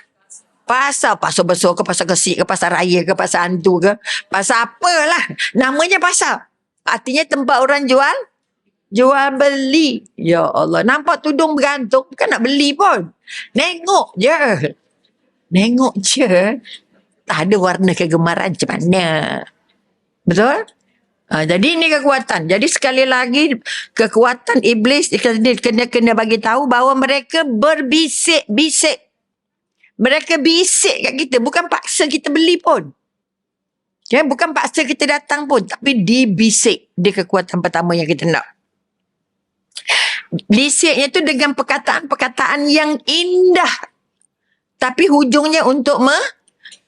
pasar. Pasar besar ke pasar Kesik ke pasar raya ke pasar hantu ke. Pasar apalah. Namanya pasar. Artinya tempat orang jual beli. Ya Allah. Nampak tudung bergantung. Bukan nak beli pun. Nengok je. Tak ada warna kegemaran macam mana. Betul? Jadi ini kekuatan. Jadi sekali lagi, kekuatan iblis kena bagi tahu bahawa mereka berbisik-bisik. Mereka bisik kat kita. Bukan paksa kita beli pun. Ya, bukan paksa kita datang pun. Tapi dibisik. Dia kekuatan pertama yang kita nak. Bisiknya tu dengan perkataan-perkataan yang indah. Tapi hujungnya untuk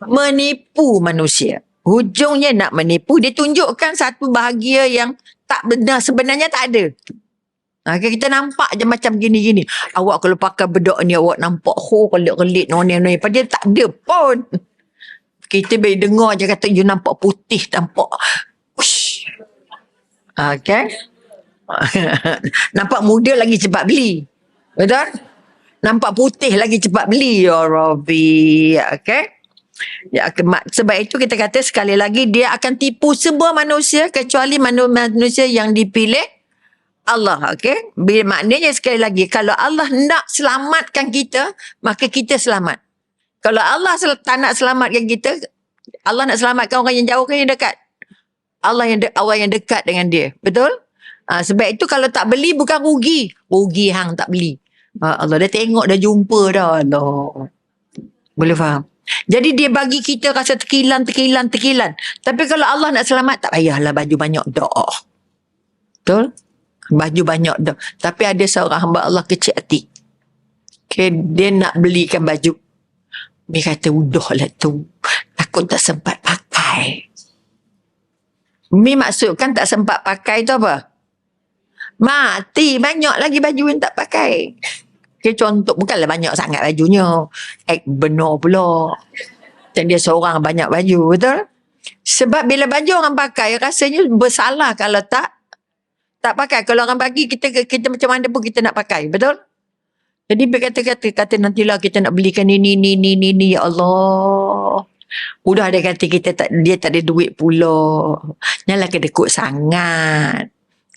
menipu manusia. Hujungnya nak menipu. Dia tunjukkan satu bahagia yang tak benar. Sebenarnya tak ada. Kita nampak je macam gini-gini. Awak kalau pakai bedok ni, awak nampak kelit-kelit. Noni. Padahal tak ada pun. Kita boleh dengar je kata, you nampak putih. Nampak. Ush. Okay. Nampak muda lagi cepat beli. Betul? Nampak putih lagi cepat beli. Ya Rabbi. Okay. Ya, sebab itu kita kata sekali lagi, dia akan tipu semua manusia kecuali manusia yang dipilih Allah. Okay. Maknanya sekali lagi, kalau Allah nak selamatkan kita, maka kita selamat. Kalau Allah tak nak selamatkan kita, Allah nak selamatkan orang yang jauh ke yang dekat? Allah yang dekat dengan dia. Betul? Sebab itu kalau tak beli bukan rugi. Rugi hang tak beli. Allah dah tengok, dah jumpa dah. Allah. Boleh faham? Jadi dia bagi kita rasa tekilan. Tapi kalau Allah nak selamat, tak payahlah baju banyak dah. Betul? Baju banyak dah. Tapi ada seorang hamba Allah kecil hati. Okay, dia nak belikan baju. Dia kata, udahlah tu. Takut tak sempat pakai. Mi maksudkan tak sempat pakai tu apa? Mati banyak lagi baju yang tak pakai. Okay, contoh, bukanlah banyak sangat bajunya. Benar pula. Dan dia seorang banyak baju, betul? Sebab bila baju orang pakai, rasanya bersalah kalau tak pakai. Kalau orang bagi, kita macam mana pun kita nak pakai, betul? Jadi kata nantilah kita nak belikan ini, ya Allah. Udah ada kata dia tak ada duit pula. Janganlah kedekut sangat.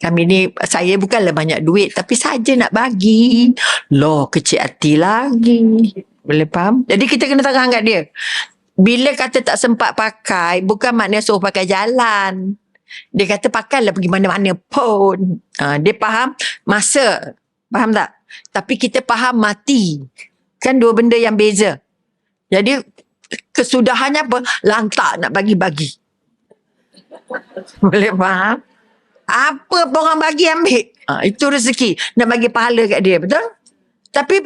Kami ni, saya bukanlah banyak duit, tapi saja nak bagi. Loh, kecil hati lagi. Boleh faham? Jadi kita kena terang kat dia. Bila kata tak sempat pakai, bukan maknanya suruh pakai jalan. Dia kata pakailah pergi mana-mana pun. Dia faham masa. Faham tak? Tapi kita faham mati. Kan dua benda yang beza. Jadi, kesudahannya apa? Lantak nak bagi-bagi. Boleh faham? Apa pun orang bagi ambil. Itu rezeki. Nak bagi pahala kat dia. Betul? Tapi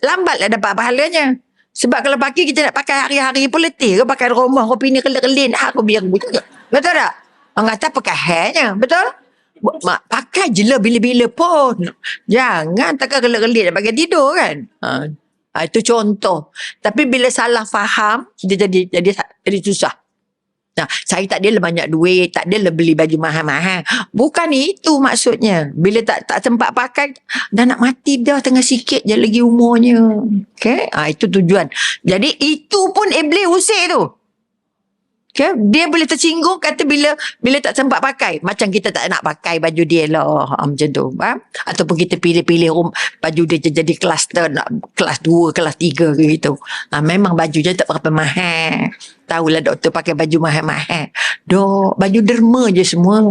lambatlah dapat pahalanya. Sebab kalau pakai kita nak pakai hari-hari pun letih ke pakai rumah. Kopi ni kelin-kelin. Aku biar juga. Betul tak? Orang kata pakai hairnya. Betul? Pakai je lah bila-bila pun. Jangan takkan kelin-kelin nak pakai tidur kan. Itu contoh. Tapi bila salah faham, dia jadi susah. Saya tak adalah banyak duit, tak adalah beli baju mahal-mahal. Bukan itu maksudnya. Bila tak sempat pakai, dah nak mati dah, tengah sikit je lagi umurnya. Okay? Itu tujuan. Jadi itu pun iblis usik tu. Okay? Dia boleh tersinggung kata bila tak sempat pakai. Macam kita tak nak pakai baju dia lah. Macam tu. Ataupun kita pilih-pilih baju dia jadi kluster. Kelas 2, kelas 3 ke gitu. Memang baju dia tak berapa mahal. Tahulah doktor pakai baju mahal-mahal. Baju derma je semua.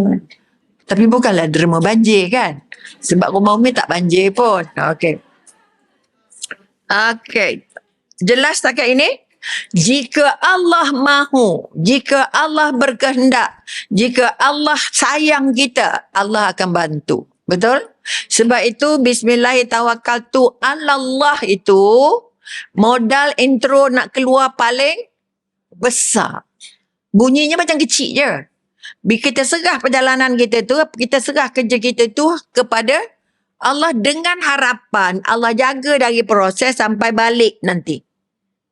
Tapi bukanlah derma banjir kan. Sebab rumah Umi tak banjir pun. Okay. Jelas tak kat ini? Jika Allah mahu, jika Allah berkehendak, jika Allah sayang kita, Allah akan bantu. Betul? Sebab itu bismillahirrahmanirrahim 'alallah itu modal intro nak keluar paling besar. Bunyinya macam kecil je. Bila kita serah perjalanan kita tu, kita serah kerja kita tu kepada Allah dengan harapan Allah jaga dari proses sampai balik nanti.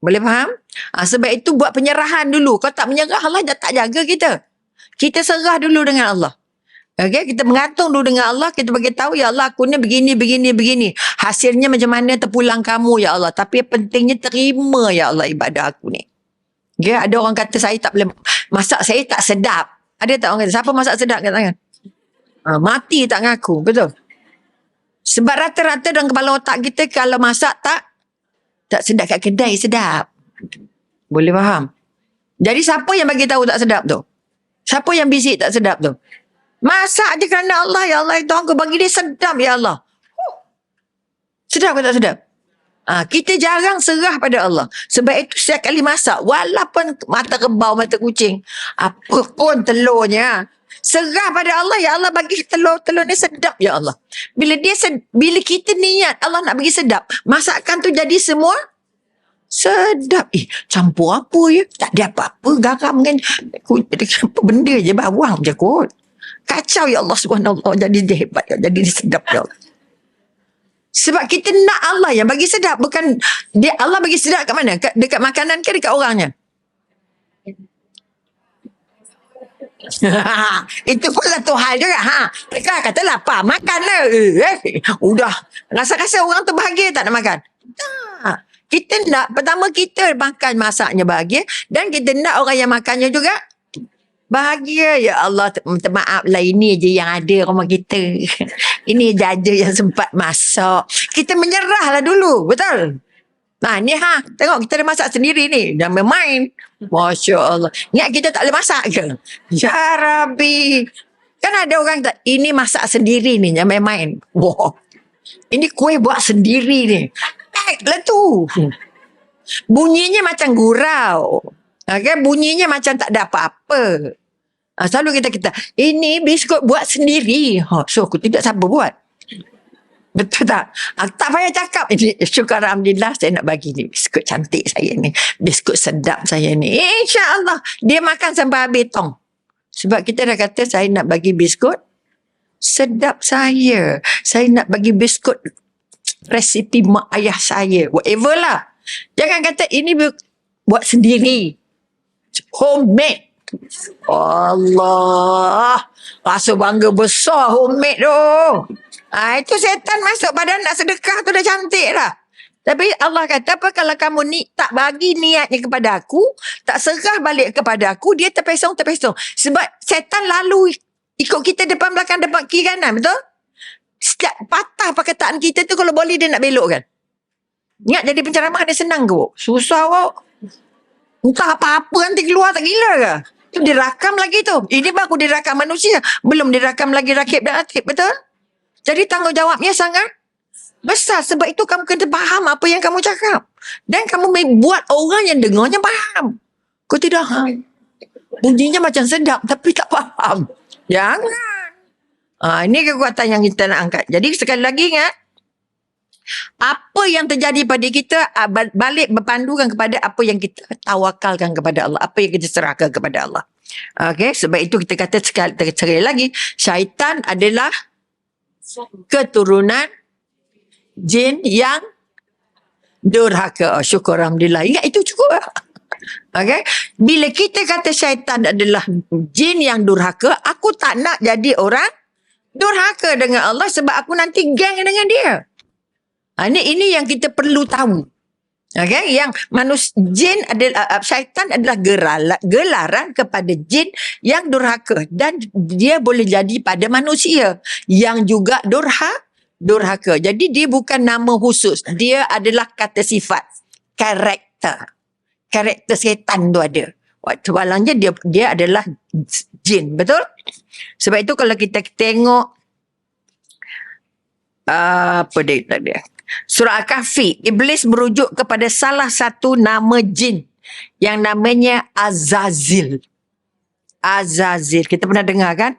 Boleh faham? Sebab itu buat penyerahan dulu. Kalau tak menyerah, Allah dah tak jaga kita. Kita serah dulu dengan Allah. Okay? Kita mengatung dulu dengan Allah. Kita bagi tahu, ya Allah, aku ni begini. Hasilnya macam mana terpulang kamu, ya Allah. Tapi yang pentingnya terima, ya Allah, ibadah aku ni. Okay? Ada orang kata, saya tak boleh masak, saya tak sedap. Ada tak orang kata, siapa masak sedap kat tangan? Mati tak ngaku. Betul? Sebab rata-rata dalam kepala otak kita, kalau masak tak sedap kat kedai, sedap. Boleh faham? Jadi siapa yang bagi tahu tak sedap tu? Siapa yang bisik tak sedap tu? Masak je kerana Allah, ya Allah, itu aku bagi dia sedap, ya Allah. Sedap ke tak sedap? Kita jarang serah pada Allah. Sebab itu setiap kali masak, walaupun mata kebau, mata kucing, apa pun telurnya, serah pada Allah, ya Allah bagi telur ni sedap, ya Allah. Bila kita niat Allah nak bagi sedap, masakan tu jadi semua sedap. Campur apa ya? Tak ada apa-apa, garam kan apa benda je bawang je kot. Kacau, ya Allah subhanallah, jadi dia hebat, jadi dia sedap, ya Allah. Sebab kita nak Allah yang bagi sedap, bukan dia. Allah bagi sedap kat mana? Dekat makanan ke dekat orangnya? Itu pun satu hal juga. Mereka kata lapar, makan lah. Udah rasa-rasa orang tu bahagia tak nak makan. Tak. Kita nak, pertama kita makan masaknya bahagia dan kita nak orang yang makannya juga bahagia. Ya Allah, minta maaf lah, ini je yang ada rumah kita. Ini jaja yang sempat masak. Kita menyerah lah dulu, betul? Nah ni tengok kita dah masak sendiri ni. Dah main. Masya Allah. Ingat kita tak boleh masak ke? Ya Rabbi. Kan ada orang tak, ini masak sendiri ni, jangan main-main. Wah. Ini kuih buat sendiri ni. Pack lah tu. Bunyinya macam gurau. Okay? Bunyinya macam tak ada apa-apa. Selalu kita ini biskut buat sendiri. So aku tidak sabar buat. Betul tak? Tak payah cakap. Syukur Alhamdulillah saya nak bagi ni biskut cantik saya ni. Biskut sedap saya ni. InsyaAllah. Dia makan sampai habis tong. Sebab kita dah kata saya nak bagi biskut sedap saya. Saya nak bagi biskut resipi mak ayah saya. Whatever lah. Jangan kata ini buat sendiri. Homemade. Allah. Rasa bangga besar homemade tu. Itu setan masuk badan nak sedekah tu dah cantik lah. Tapi Allah kata apa, kalau kamu ni tak bagi niatnya kepada aku, tak serah balik kepada aku, dia terpesong. Sebab setan lalu ikut kita depan belakang, depan kiri kanan, betul? Setiap patah perkataan kita tu kalau boleh dia nak belok kan. Ingat jadi penceramah dia senang ke? Susah kok. Entah apa-apa nanti keluar tak gila ke? Tu dirakam lagi tu. Ini baru dirakam manusia. Belum dirakam lagi rakib dan atib, betul? Jadi tanggungjawabnya sangat besar. Sebab itu kamu kena faham apa yang kamu cakap. Dan kamu buat orang yang dengarnya faham. Kau tidak faham. Bunyinya macam sedap tapi tak faham. Jangan. Ini kekuatan yang kita nak angkat. Jadi sekali lagi ingat. Apa yang terjadi pada kita balik berpandukan kepada apa yang kita tawakalkan kepada Allah. Apa yang kita serahkan kepada Allah. Okay. Sebab itu kita kata sekali lagi. Syaitan adalah keturunan jin yang durhaka. Syukur Alhamdulillah. Ingat itu cukup lah. Okay. Bila kita kata syaitan adalah jin yang durhaka, aku tak nak jadi orang durhaka dengan Allah sebab aku nanti geng dengan dia. Ini yang kita perlu tahu. Okay. Yang jin adalah syaitan adalah gelaran kepada jin yang durhaka dan dia boleh jadi pada manusia yang juga durhaka. Jadi dia bukan nama khusus, dia adalah kata sifat, karakter setan tu ada. Waktu malangnya dia adalah jin, betul? Sebab itu kalau kita tengok apa dia Surah Al-Kahfi, Iblis merujuk kepada salah satu nama jin yang namanya Azazil. Kita pernah dengar kan?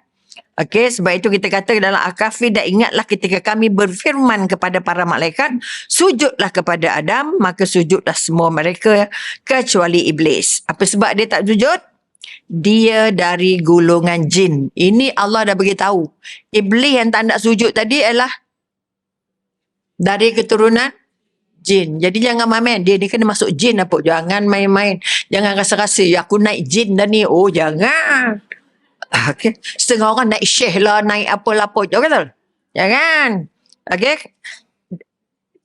Okey, sebab itu kita kata dalam Al-Kahfi, dan ingatlah ketika kami berfirman kepada para malaikat, sujudlah kepada Adam, maka sujudlah semua mereka kecuali Iblis. Apa sebab dia tak sujud? Dia dari golongan jin. Ini Allah dah beritahu. Iblis yang tak nak sujud tadi adalah dari keturunan jin. Jadi jangan main-main. Dia ni kena masuk jin apa. Jangan main-main. Jangan rasa-rasa, ya aku naik jin dah ni. Oh, jangan. Okay. Setengah orang naik syekh lah, naik apa-apa. Betul? Jangan. Okay.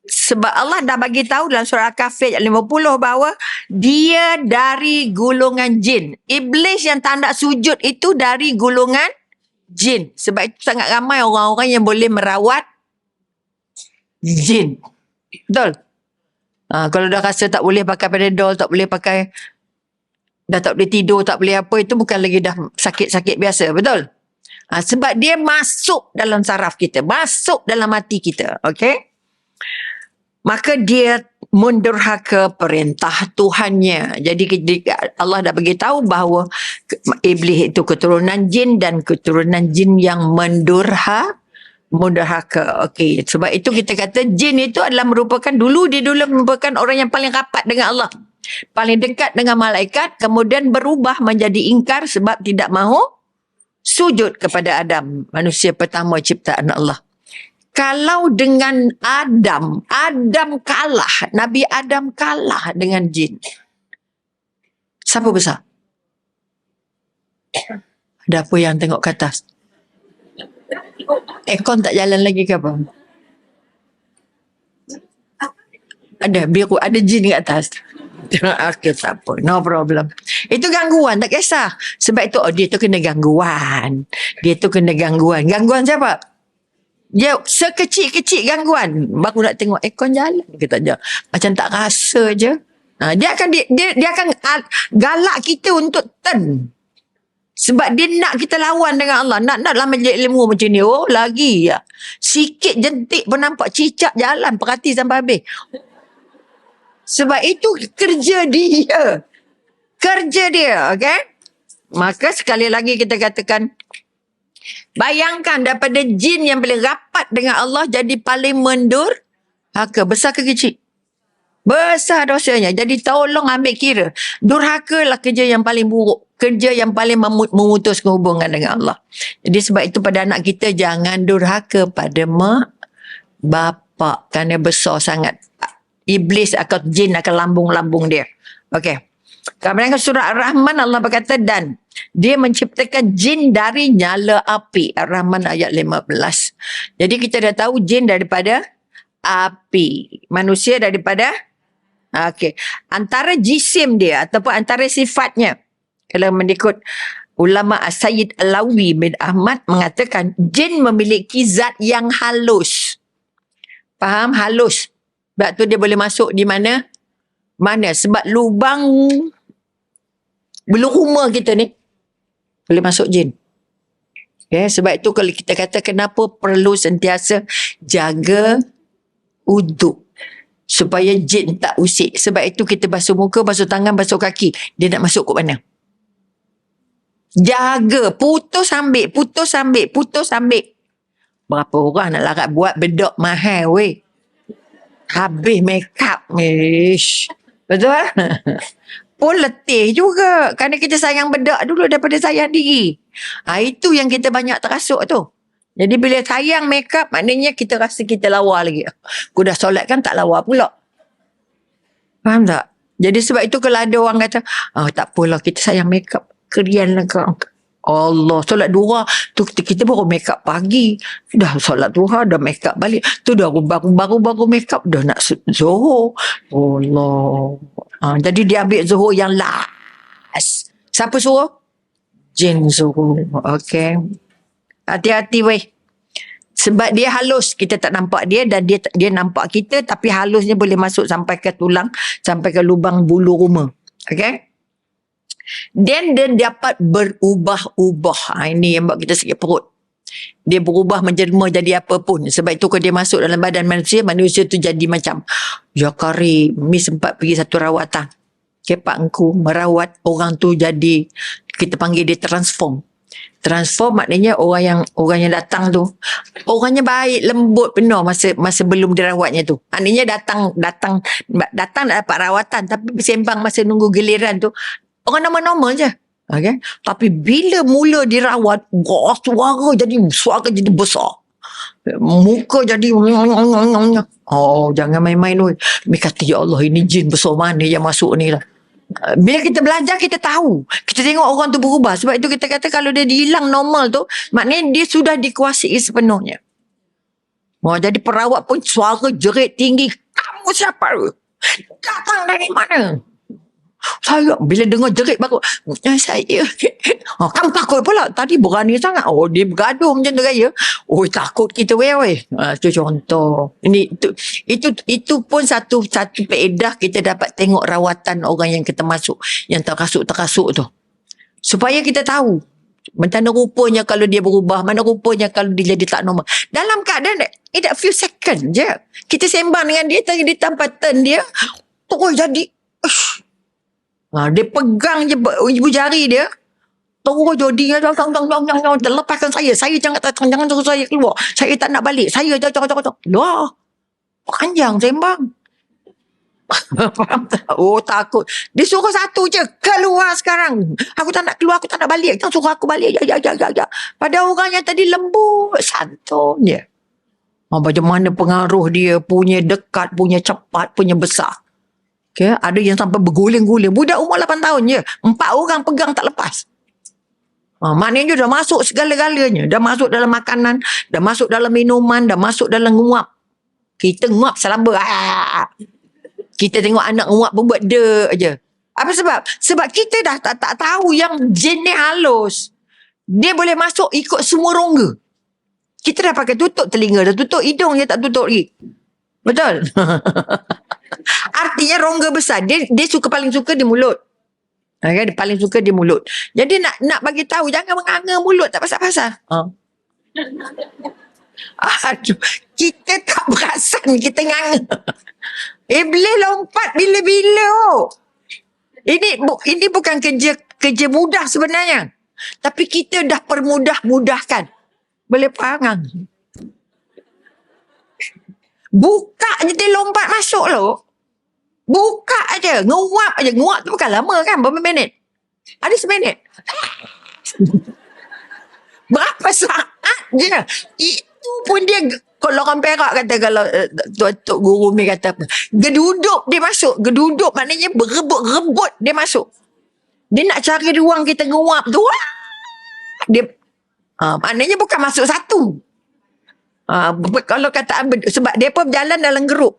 Sebab Allah dah bagi tahu dalam surah Al-Kahfi ayat 50 bahawa dia dari golongan jin. Iblis yang tak nak sujud itu dari golongan jin. Sebab itu sangat ramai orang-orang yang boleh merawat jin. Betul? Kalau dah rasa tak boleh pakai Panadol, tak boleh pakai, dah tak boleh tidur, tak boleh apa, itu bukan lagi dah sakit-sakit biasa. Betul? Sebab dia masuk dalam saraf kita, masuk dalam hati kita. Okay? Maka dia mendurhaka perintah Tuhannya. Jadi Allah dah beritahu bahawa Iblis itu keturunan jin dan keturunan jin yang mendurhaka. Okey, sebab itu kita kata jin itu adalah merupakan dulu merupakan orang yang paling rapat dengan Allah, paling dekat dengan malaikat, kemudian berubah menjadi ingkar sebab tidak mahu sujud kepada Adam, manusia pertama ciptaan Allah. Kalau dengan Adam kalah, Nabi Adam kalah dengan jin. Siapa besar? Ada apa yang tengok ke atas? Aircon tak jalan lagi ke apa? Ada biru, ada jin kat atas. Okey, tak apa. No problem. Itu gangguan, tak kisah. Sebab itu, dia tu kena gangguan. Dia tu kena gangguan. Gangguan siapa? Dia sekecil-kecil gangguan. Baru nak tengok aircon jalan ke tak je. Macam tak rasa je. Dia akan galak kita untuk turn. Sebab dia nak kita lawan dengan Allah. Nak lah majlis ilmu macam ni. Oh, lagi ya. Sikit jentik pun nampak cicak jalan. Perhati sampai habis. Sebab itu kerja dia. Kerja dia, okay? Maka sekali lagi kita katakan, bayangkan daripada jin yang paling rapat dengan Allah jadi paling mendurhaka. Besar ke kecil? Besar dosanya. Jadi tolong ambil kira. Durhaka lah kerja yang paling buruk. Kerja yang paling memutuskan hubungan dengan Allah. Jadi sebab itu pada anak kita, jangan durhaka pada mak bapak. Kerana besar sangat. Iblis atau jin akan lambung-lambung dia. Okey. Kemudian surah Ar-Rahman Allah berkata, dan dia menciptakan jin dari nyala api. Ar-Rahman ayat 15. Jadi kita dah tahu jin daripada api. Manusia daripada antara jisim dia ataupun antara sifatnya. Kalau mengikut ulama Sayyid Alawi bin Ahmad mengatakan jin memiliki zat yang halus. Faham? Halus. Sebab tu dia boleh masuk di mana? Mana? Sebab lubang belum rumah kita ni boleh masuk jin. Okay, sebab itu kalau kita kata kenapa perlu sentiasa jaga uduk supaya jin tak usik. Sebab itu kita basuh muka, basuh tangan, basuh kaki. Dia nak masuk ke mana? Jaga. Putus ambil. Putus ambil. Putus ambil. Berapa orang nak larat buat bedak mahal weh. Habis make up. Ish. Betul? Pun letih juga. Kerana kita sayang bedak dulu daripada sayang diri. Itu yang kita banyak terasuk tu. Jadi bila sayang make up, maknanya kita rasa kita lawa lagi. Aku dah solat kan tak lawa pula. Faham tak? Jadi sebab itu kalau ada orang kata, tak apalah kita sayang make up. Kerian lah kau. Allah, solat duha tu kita baru make up pagi. Dah solat duha dah make up balik. Tu dah baru make up dah nak zuhur. Allah. Jadi dia ambil zuhur yang last. Siapa suruh? Jin suruh. Okey. Hati-hati weh. Sebab dia halus, kita tak nampak dia dan dia nampak kita, tapi halusnya boleh masuk sampai ke tulang, sampai ke lubang bulu rumah. Okey? Dan dia dapat berubah-ubah. Ini yang buat kita sakit perut. Dia berubah menjelma jadi apa pun. Sebab itu kalau dia masuk dalam badan manusia, manusia tu jadi macam, ya Karim, Mi sempat pergi satu rawatan. Pak Engku merawat orang tu jadi, kita panggil dia transform. Transform maknanya orang yang datang tu, orangnya baik, lembut, penuh masa belum dirawatnya tu. Maknanya datang nak dapat rawatan, tapi bersembang masa nunggu giliran tu, orang normal je. Okay? Tapi bila mula dirawat, suara jadi besar. Muka jadi jangan main-main tu. Mereka kata, ya Allah, ini jin besar mana yang masuk ni lah. Bila kita belajar, kita tahu. Kita tengok orang tu berubah. Sebab itu kita kata kalau dia hilang normal tu, maknanya dia sudah dikuasai sepenuhnya. Jadi perawat pun suara jerit tinggi. Kamu siapa? Datang dari mana? Saya bila dengar jerit baru saya kamu takut pula tadi berani sangat. Dia bergaduh macam tu gaya. Takut kita weh. Itu contoh. Ini itu pun satu faedah kita dapat tengok rawatan orang yang kita masuk, yang terkasut tu, supaya kita tahu mana rupanya kalau dia berubah, mana rupanya kalau dia jadi tak normal. Dalam keadaan a few second je kita sembang dengan dia tanpa turn dia terus jadi dia pegang je ibu jari dia. Terus jodinya lepaskan saya jangan suruh saya keluar. Saya tak nak balik. Saya jangan. Lah. Panjang sembang. Faham tak? Takut. Dia suruh satu je. Keluar sekarang. Aku tak nak keluar. Aku tak nak balik. Jangan suruh aku balik. Ya. Pada orang yang tadi lembut. Santun je. Macam mana pengaruh dia. Punya dekat. Punya cepat. Punya besar. Okay, ada yang sampai berguling-guling. Budak umur 8 tahun je. 4 orang pegang tak lepas. Maknanya dah masuk segala-galanya. Dah masuk dalam makanan. Dah masuk dalam minuman. Dah masuk dalam nguap. Kita nguap selamba. Kita tengok anak nguap pun buat de aja. Apa sebab? Sebab kita dah tak tahu yang jin ni halus. Dia boleh masuk ikut semua rongga. Kita dah pakai tutup telinga, dah tutup hidung, dia tak tutup lagi. Betul? Artinya rongga besar. Dia paling suka di mulut. Okay, dia paling suka di mulut. Jadi nak bagi tahu, jangan menganga mulut tak pasal-pasal. Aduh, kita tak perasan kita nganga. Iblis lompat bila-bila. Ini bukan kerja mudah sebenarnya. Tapi kita dah permudah-mudahkan. Boleh faham? Buka je dia lompat masuk loh. Buka aja, nguap aja. Nguap tu bukan lama kan, berapa minit? Ada seminit. Berapa saat je. Itu pun dia, kalau orang Perak kata, kalau Tok Guru ni kata apa, geduduk dia masuk. Geduduk maknanya berebut-rebut dia masuk. Dia nak cari ruang kita nguap tu. Dia maknanya bukan masuk satu. Kalau kata sebab dia pun berjalan dalam geruk.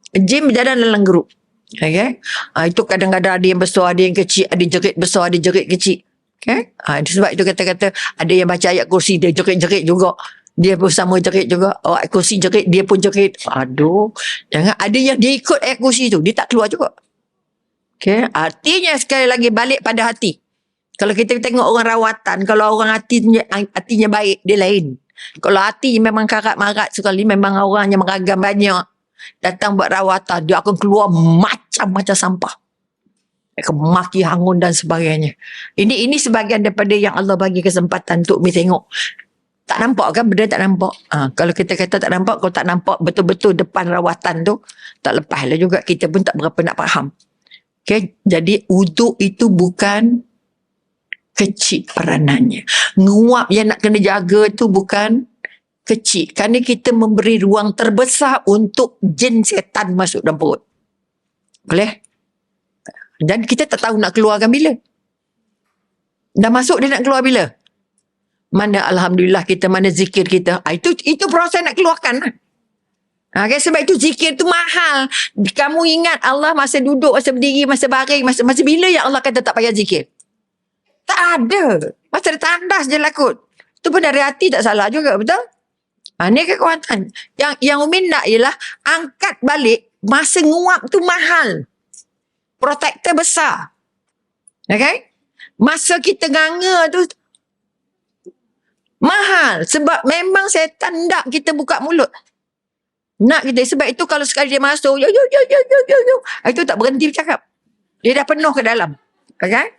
Jin berjalan dalam geruk. Okay? Itu kadang-kadang ada yang besar, ada yang kecil, ada jerit besar, ada jerit kecil. Okay? Sebab itu kata-kata ada yang baca ayat kursi, dia jerit-jerit juga. Dia pun sama jerit juga. Ayat kursi jerit, dia pun jerit. Aduh. Jangan ada yang dia ikut ayat kursi tu, dia tak keluar juga. Okay? Artinya sekali lagi balik pada hati. Kalau kita tengok orang rawatan, kalau orang hatinya baik, dia lain. Kalau hati memang karat-marat sekali, memang orangnya meragam banyak, datang buat rawatan, dia akan keluar macam-macam sampah. Maki, hangun dan sebagainya. Ini sebahagian daripada yang Allah bagi kesempatan untuk kami tengok. Tak nampak kan? Benda tak nampak. Kalau kita kata tak nampak, kalau tak nampak betul-betul depan rawatan tu, tak lepas lah juga. Kita pun tak berapa nak faham. Okay? Jadi wuduk itu bukan kecil peranannya. Nguap yang nak kena jaga tu bukan kecil. Kerana kita memberi ruang terbesar untuk jin setan masuk dalam perut. Boleh? Dan kita tak tahu nak keluarkan bila. Dah masuk dia nak keluar bila? Mana Alhamdulillah kita, mana zikir kita. Itu proses nak keluarkan. Okay, sebab itu zikir tu mahal. Kamu ingat Allah masa duduk, masa berdiri, masa baring, masa bila yang Allah kata tak payah zikir? Tak ada. Masa dia tandas je lah kot. Itu pun dari hati tak salah juga, betul? Ini kekuatan. Yang Umi nak ialah angkat balik masa nguap tu mahal. Protektor besar. Okay? Masa kita nganga tu mahal. Sebab memang setan nak kita buka mulut. Nak kita. Sebab itu kalau sekali dia masuk, yo, itu tak berhenti bercakap. Dia dah penuh ke dalam. Okay?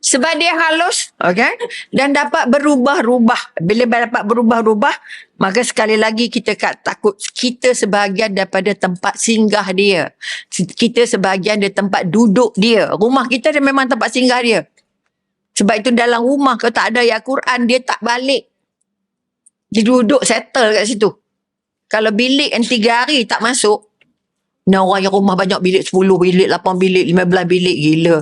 Sebab dia halus, okay? Dan dapat berubah-ubah. Bila dapat berubah-ubah, maka sekali lagi kita takut kita sebahagian daripada tempat singgah dia. Kita sebahagian dari tempat duduk dia. Rumah kita dia memang tempat singgah dia. Sebab itu dalam rumah kalau tak ada ayat Quran, dia tak balik. Dia duduk settle kat situ. Kalau bilik yang 3 hari tak masuk, nah orang yang rumah banyak bilik, 10 bilik, 8 bilik, 15 bilik, gila.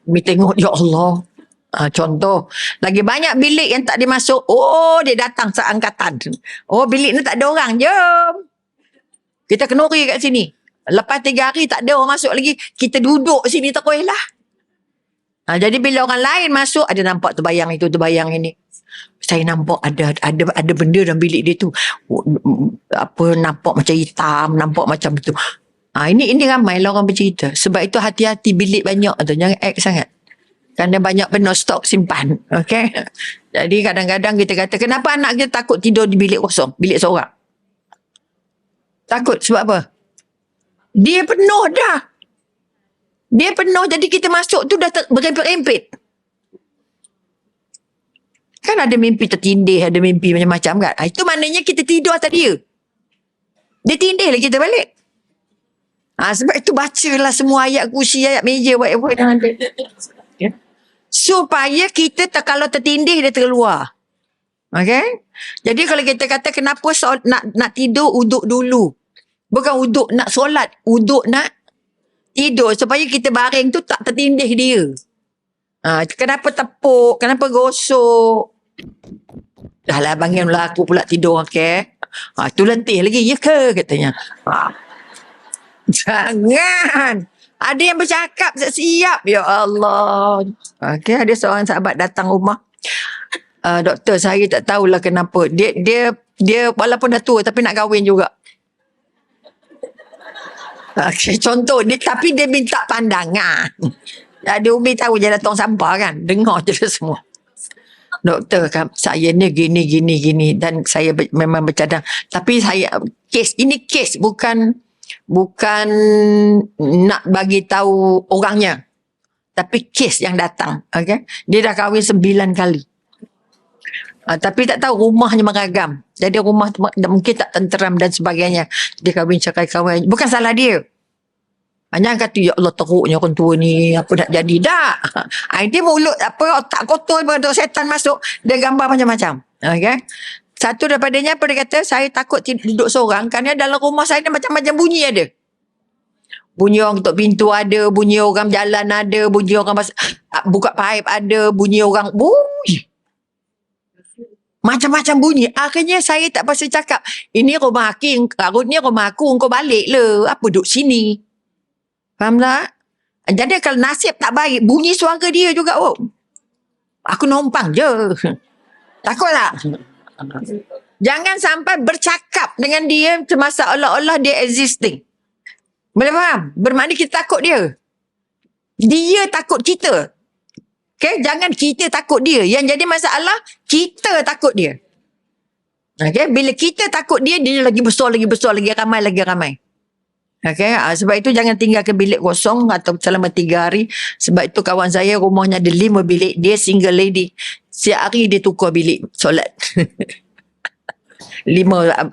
Mi tengok, ya Allah. Contoh, lagi banyak bilik yang tak dimasuk, dia datang seangkatan. Bilik ni tak ada orang, jom. Kita kenuri kat sini. Lepas 3 hari tak ada orang masuk lagi, kita duduk sini terus lah. Jadi bila orang lain masuk, ada nampak terbayang itu, terbayang ini. Saya nampak ada benda dalam bilik dia tu. Nampak macam hitam, nampak macam itu. Ini ramai lah orang bercerita. Sebab itu hati-hati bilik banyak tu. Jangan act sangat. Kerana banyak penuh stok simpan. Okay. Jadi kadang-kadang kita kata, kenapa anak kita takut tidur di bilik kosong? Bilik seorang. Takut sebab apa? Dia penuh dah. Dia penuh, jadi kita masuk tu dah berempit-empit. Kan ada mimpi tertindih, ada mimpi macam-macam kan. Itu maknanya kita tidur atas dia. Dia tindih lah kita balik. Sebab itu bacalah semua ayat kursi, ayat meja, whatever yang ada. Supaya kita kalau tertindih, dia terkeluar. Okay? Jadi kalau kita kata kenapa nak tidur, uduk dulu. Bukan uduk nak solat, uduk nak tidur. Supaya kita baring tu tak tertindih dia. Kenapa tepuk, kenapa gosok. Dah lah bangunlah aku pula tidur, okay? Tu letih lagi, ya ke katanya. Jangan. Ada yang bercakap siap. Ya Allah. Okey, ada seorang sahabat datang rumah. Doktor, saya tak tahulah kenapa. Dia walaupun dah tua tapi nak kahwin juga. Okey, contoh dia, tapi dia minta pandangan. Ada Umi tahu je datang sampah kan. Dengar je semua. Doktor, saya ni gini dan saya memang bercadang. Tapi saya ini kes bukan nak bagi tahu orangnya. Tapi kes yang datang, okey. Dia dah kahwin 9 kali. Tapi tak tahu rumahnya meragam. Jadi rumah tu mungkin tak tenteram dan sebagainya. Dia kahwin cakai kawan. Bukan salah dia. Hanya kata, ya Allah teruknya orang tua ni, apa nak jadi. Tak. Dia mulut, otak kotor, duk setan masuk. Dia gambar macam-macam. Okay. Satu daripadanya, dia kata, saya takut duduk seorang kerana dalam rumah saya ni macam-macam bunyi ada. Bunyi orang ketuk pintu ada, bunyi orang jalan ada, bunyi orang buka paip ada, bunyi orang, macam-macam bunyi. Akhirnya saya tak pasal cakap, ini rumah aku, kau balik le. Apa duduk sini? Faham tak? Jadi kalau nasib tak baik, bunyi suara dia juga. Aku numpang je. Takut tak? Jangan sampai bercakap dengan dia semasa olah-olah dia existing. Boleh faham? Bermakna kita takut dia. Dia takut kita. Okay? Jangan kita takut dia. Yang jadi masalah, kita takut dia. Okay? Bila kita takut dia, dia lagi besar, lagi ramai. Okay? Sebab itu jangan tinggalkan bilik kosong atau selama 3 hari. Sebab itu kawan saya rumahnya ada 5 bilik. Dia single lady. Setiap hari dia tukar bilik solat. 5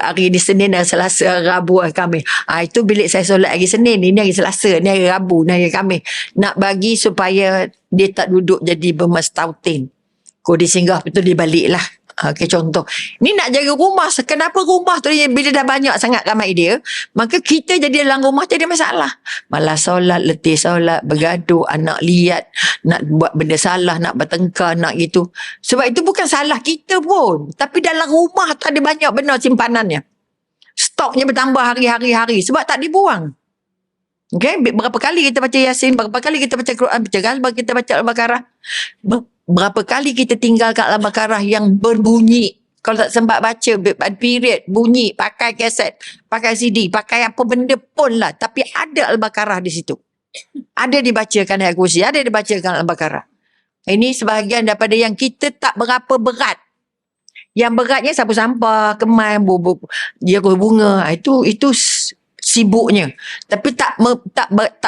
hari di Senin dan Selasa, Rabu, Khamis. Itu bilik saya solat hari Senin. Ini hari Selasa, ini hari Rabu, ini hari Khamis. Nak bagi supaya dia tak duduk jadi bermestautin. Kalau dia singgah betul dia balik lah. Okay, contoh. Ni nak jaga rumah. Kenapa rumah tu bila dah banyak sangat ramai dia, maka kita jadi dalam rumah jadi masalah. Malas solat, letih solat, bergaduh, anak liat, nak buat benda salah, nak bertengkar, nak gitu. Sebab itu bukan salah kita pun. Tapi dalam rumah tu ada banyak benda simpanannya. Stoknya bertambah hari-hari sebab tak dibuang. Okay? Berapa kali kita baca Yasin, berapa kali kita baca Quran, berapa kita baca Al-Baqarah. Berapa kali kita tinggal kat Al-Baqarah yang berbunyi. Kalau tak sempat baca, period, bunyi, pakai kaset, pakai CD, pakai apa benda pun lah. Tapi ada Al-Baqarah di situ. Ada dibacakan ayat kursi, ada dibacakan Al-Baqarah. Ini sebahagian daripada yang kita tak berapa berat. Yang beratnya sapu sampah, kemas, jaga bunga. Itu sibuknya. Tapi tak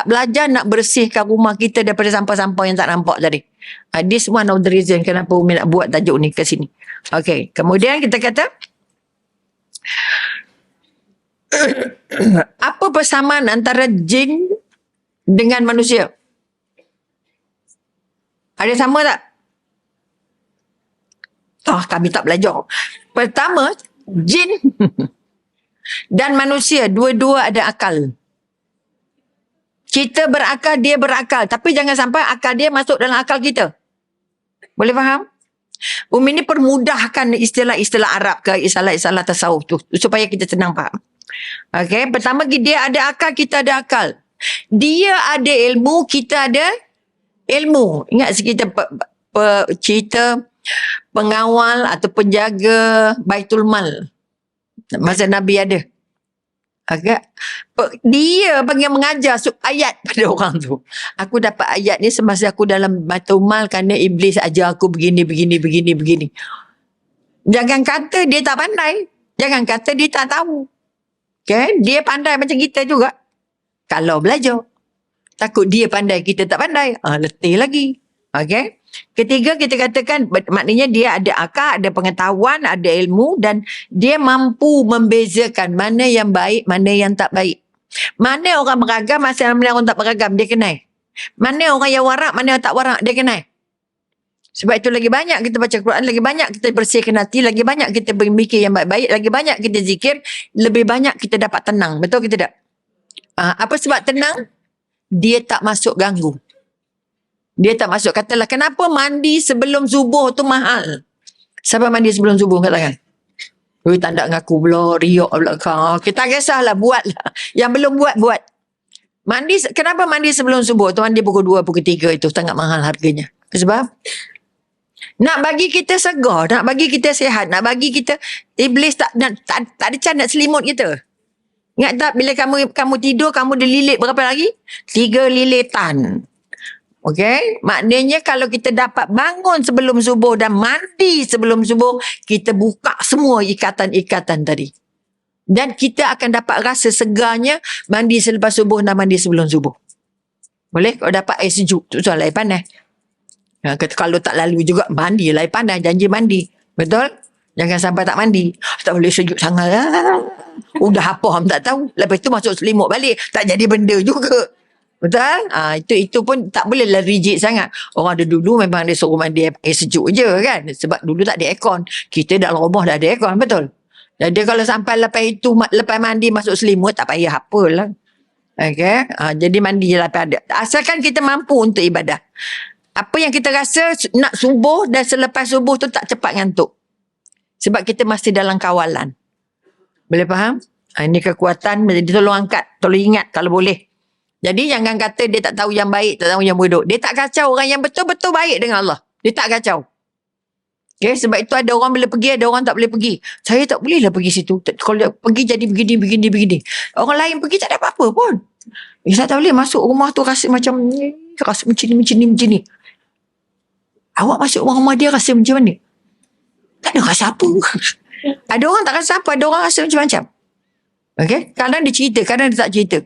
belajar nak bersihkan rumah kita daripada sampah-sampah yang tak nampak tadi. This one of the reason kenapa Umi nak buat tajuk ni ke sini. Okay. Kemudian kita kata, apa persamaan antara jin dengan manusia? Ada sama tak? Kami tak belajar. Pertama, jin dan manusia dua-dua ada akal. Kita berakal, dia berakal. Tapi jangan sampai akal dia masuk dalam akal kita. Boleh faham? Umi ni permudahkan istilah-istilah Arab ke istilah-istilah tasawuf tu supaya kita senang faham. Okay, pertama dia ada akal, kita ada akal. Dia ada ilmu, kita ada ilmu. Ingat kita cerita pengawal atau penjaga Baitul Mal. Masa Nabi ada. Agak dia panggil mengajar ayat pada orang tu. Aku dapat ayat ni semasa aku dalam Baitul Mal kerana iblis ajar aku begini. Jangan kata dia tak pandai. Jangan kata dia tak tahu. Okay? Dia pandai macam kita juga. Kalau belajar. Takut dia pandai, kita tak pandai. Letih lagi. Okay? Ketiga, kita katakan maknanya dia ada akal, ada pengetahuan, ada ilmu dan dia mampu membezakan mana yang baik, mana yang tak baik. Mana orang beragam, mana orang tak beragam, dia kenal. Mana orang yang warak, mana yang tak warak, dia kenal. Sebab itu lagi banyak kita baca Quran, lagi banyak kita bersihkan hati, lagi banyak kita berfikir yang baik-baik, lagi banyak kita zikir, lebih banyak kita dapat tenang. Betul ke tidak? Apa sebab tenang? Dia tak masuk ganggu. Dia tak masuk. Katalah, kenapa mandi sebelum subuh tu mahal? Siapa mandi sebelum subuh? Katakan. Tak nak ngaku pula, riak pula. Kita kisahlah, buatlah. Yang belum buat. Kenapa mandi sebelum subuh? Tu mandi pukul 2, pukul 3 itu sangat mahal harganya. Sebab nak bagi kita segar, nak bagi kita sihat, nak bagi kita iblis tak ada chance nak selimut kita. Ingat tak bila kamu tidur, kamu dililit berapa lagi? 3 lilitan. Okey, maknanya kalau kita dapat bangun sebelum subuh dan mandi sebelum subuh, kita buka semua ikatan-ikatan tadi. Dan kita akan dapat rasa segarnya mandi selepas subuh dan mandi sebelum subuh. Boleh? Kalau dapat air sejuk, tu soal air panas. Kalau tak lalu juga, mandi air panas, janji mandi. Betul? Jangan sampai tak mandi. Tak boleh sejuk sangat. Udah apa ham tak tahu. Lepas tu masuk selimut balik. Tak jadi benda juga. Betul? Itu pun tak bolehlah rigid sangat. Orang ada dulu memang dia suruh mandi air sejuk je kan. Sebab dulu tak ada aircon. Kita dalam rumah dah ada aircon, betul? Jadi kalau sampai lepas mandi masuk selimut, tak payah apalah. Okay? Jadi mandi je lepas ada. Asalkan kita mampu untuk ibadah. Apa yang kita rasa nak subuh dan selepas subuh tu tak cepat ngantuk. Sebab kita masih dalam kawalan. Boleh faham? Ini kekuatan. Jadi tolong angkat. Tolong ingat kalau boleh. Jadi jangan kata dia tak tahu yang baik, tak tahu yang buruk. Dia tak kacau orang yang betul-betul baik dengan Allah. Dia tak kacau. Okay, sebab itu ada orang boleh pergi, ada orang tak boleh pergi. Saya tak bolehlah pergi situ. Kalau dia pergi jadi begini. Orang lain pergi tak ada apa-apa pun. Saya tak boleh masuk rumah tu rasa macam ni. Rasa macam ni. Awak masuk rumah dia rasa macam mana? Tak ada rasa apa. Ada orang tak rasa apa, ada orang rasa macam-macam. Okay? Kadang dia cerita, kadang dia tak cerita.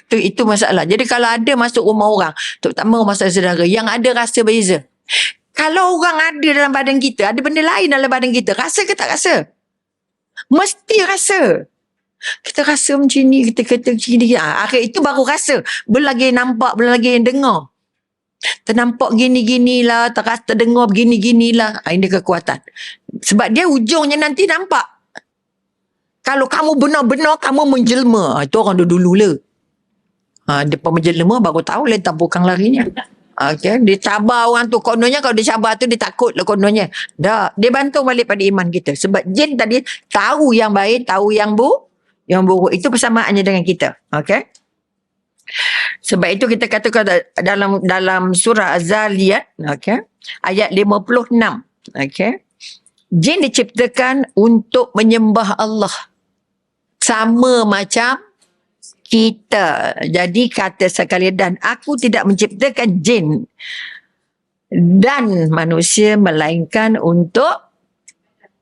Itu masalah. Jadi kalau ada masuk rumah orang, terutama rumah saudara, yang ada rasa beza. Kalau orang ada dalam badan kita, ada benda lain dalam badan kita, rasa ke tak rasa? Mesti rasa. Kita rasa macam ni, kita kata macam ni. Akhir itu baru rasa. Belum lagi nampak, belum lagi yang dengar. Ternampak gini-ginilah, terdengar begini-ginilah. Ini kekuatan. Sebab dia ujungnya nanti nampak. Kalau kamu benar-benar kamu menjelma, itu orang dulu lah. Dia menjelma baru tahu lentang bukan larinya. Okay. Dia cabar orang tu. Kononnya kalau dia cabar tu dia takut lah kononnya. Dah. Dia bantu balik pada iman kita. Sebab jin tadi tahu yang baik, tahu yang buruk. Itu persamaannya dengan kita. Okay. Sebab itu kita katakan dalam surah Az-Zariyat, okay, ayat 56. Okay. Jin diciptakan untuk menyembah Allah. Sama macam kita. Jadi kata sekali, dan aku tidak menciptakan jin dan manusia melainkan untuk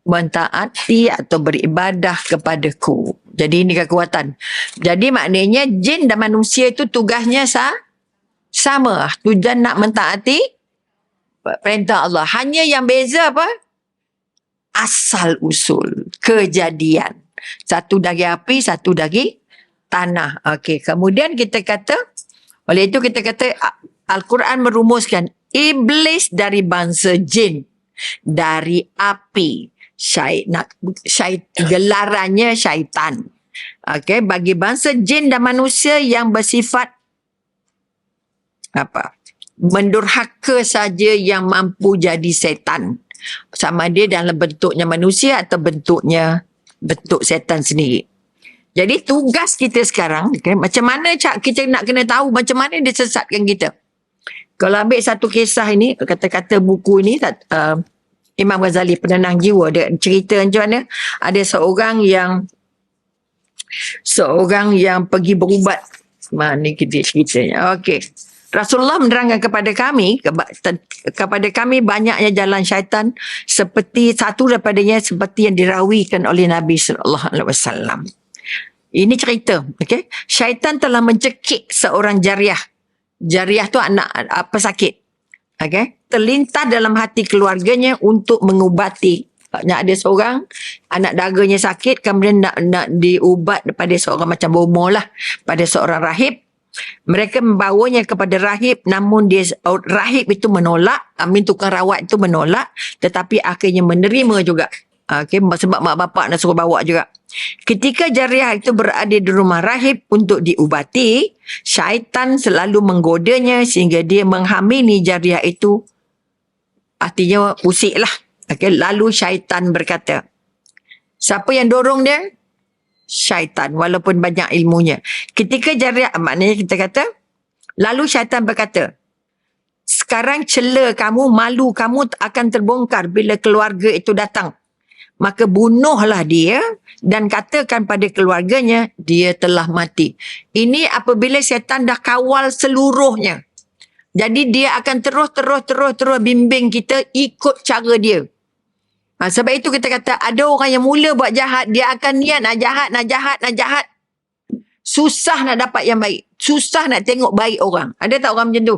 mentaati atau beribadah kepadaku. Jadi ini kekuatan. Jadi maknanya jin dan manusia itu tugasnya sama. Tujuan nak mentaati perintah Allah. Hanya yang beza apa? Asal usul. Kejadian. Satu dari api, satu dari tanah. Okey, kemudian kita kata, oleh itu kita kata Al-Quran merumuskan iblis dari bangsa jin, dari api, gelarannya syaitan. Okey, bagi bangsa jin dan manusia yang bersifat mendurhaka saja yang mampu jadi setan. Sama dia dalam bentuknya manusia atau bentuk setan sendiri. Jadi tugas kita sekarang, okay, macam mana kita nak kena tahu macam mana dia sesatkan kita. Kalau ambil satu kisah ini, kata-kata buku ini, Imam Ghazali, Penenang Jiwa, dia cerita macam mana ada seorang yang pergi berubat. Mana kita ceritanya? Okey. Rasulullah menerangkan kepada kami banyaknya jalan syaitan, seperti satu daripadanya seperti yang dirawikan oleh Nabi sallallahu alaihi wasallam. Ini cerita, okey. Syaitan telah mencekik seorang jariah. Jariah tu anak pesakit. Okey. Terlintas dalam hati keluarganya untuk mengubati. Ada seorang anak darahnya sakit, kemudian nak diubat pada seorang macam bomoh lah, pada seorang rahib. Mereka membawanya kepada rahib, namun rahib itu menolak, tukang rawat itu menolak, tetapi akhirnya menerima juga. Okay, sebab mak bapak nak suruh bawa juga. Ketika jariah itu berada di rumah rahib untuk diubati, syaitan selalu menggodanya sehingga dia menghamili jariah itu. Artinya usik lah. Okay, lalu syaitan berkata, siapa yang dorong dia? syaitan walaupun banyak ilmunya. Ketika jari, maknanya kita kata, lalu syaitan berkata, sekarang cela kamu, malu kamu akan terbongkar bila keluarga itu datang. Maka bunuhlah dia dan katakan pada keluarganya, dia telah mati. Ini apabila syaitan dah kawal seluruhnya. Jadi dia akan terus bimbing kita ikut cara dia. Sebab itu kita kata, ada orang yang mula buat jahat, dia akan niat nak jahat. Susah nak dapat yang baik. Susah nak tengok baik orang. Ada tak orang macam tu?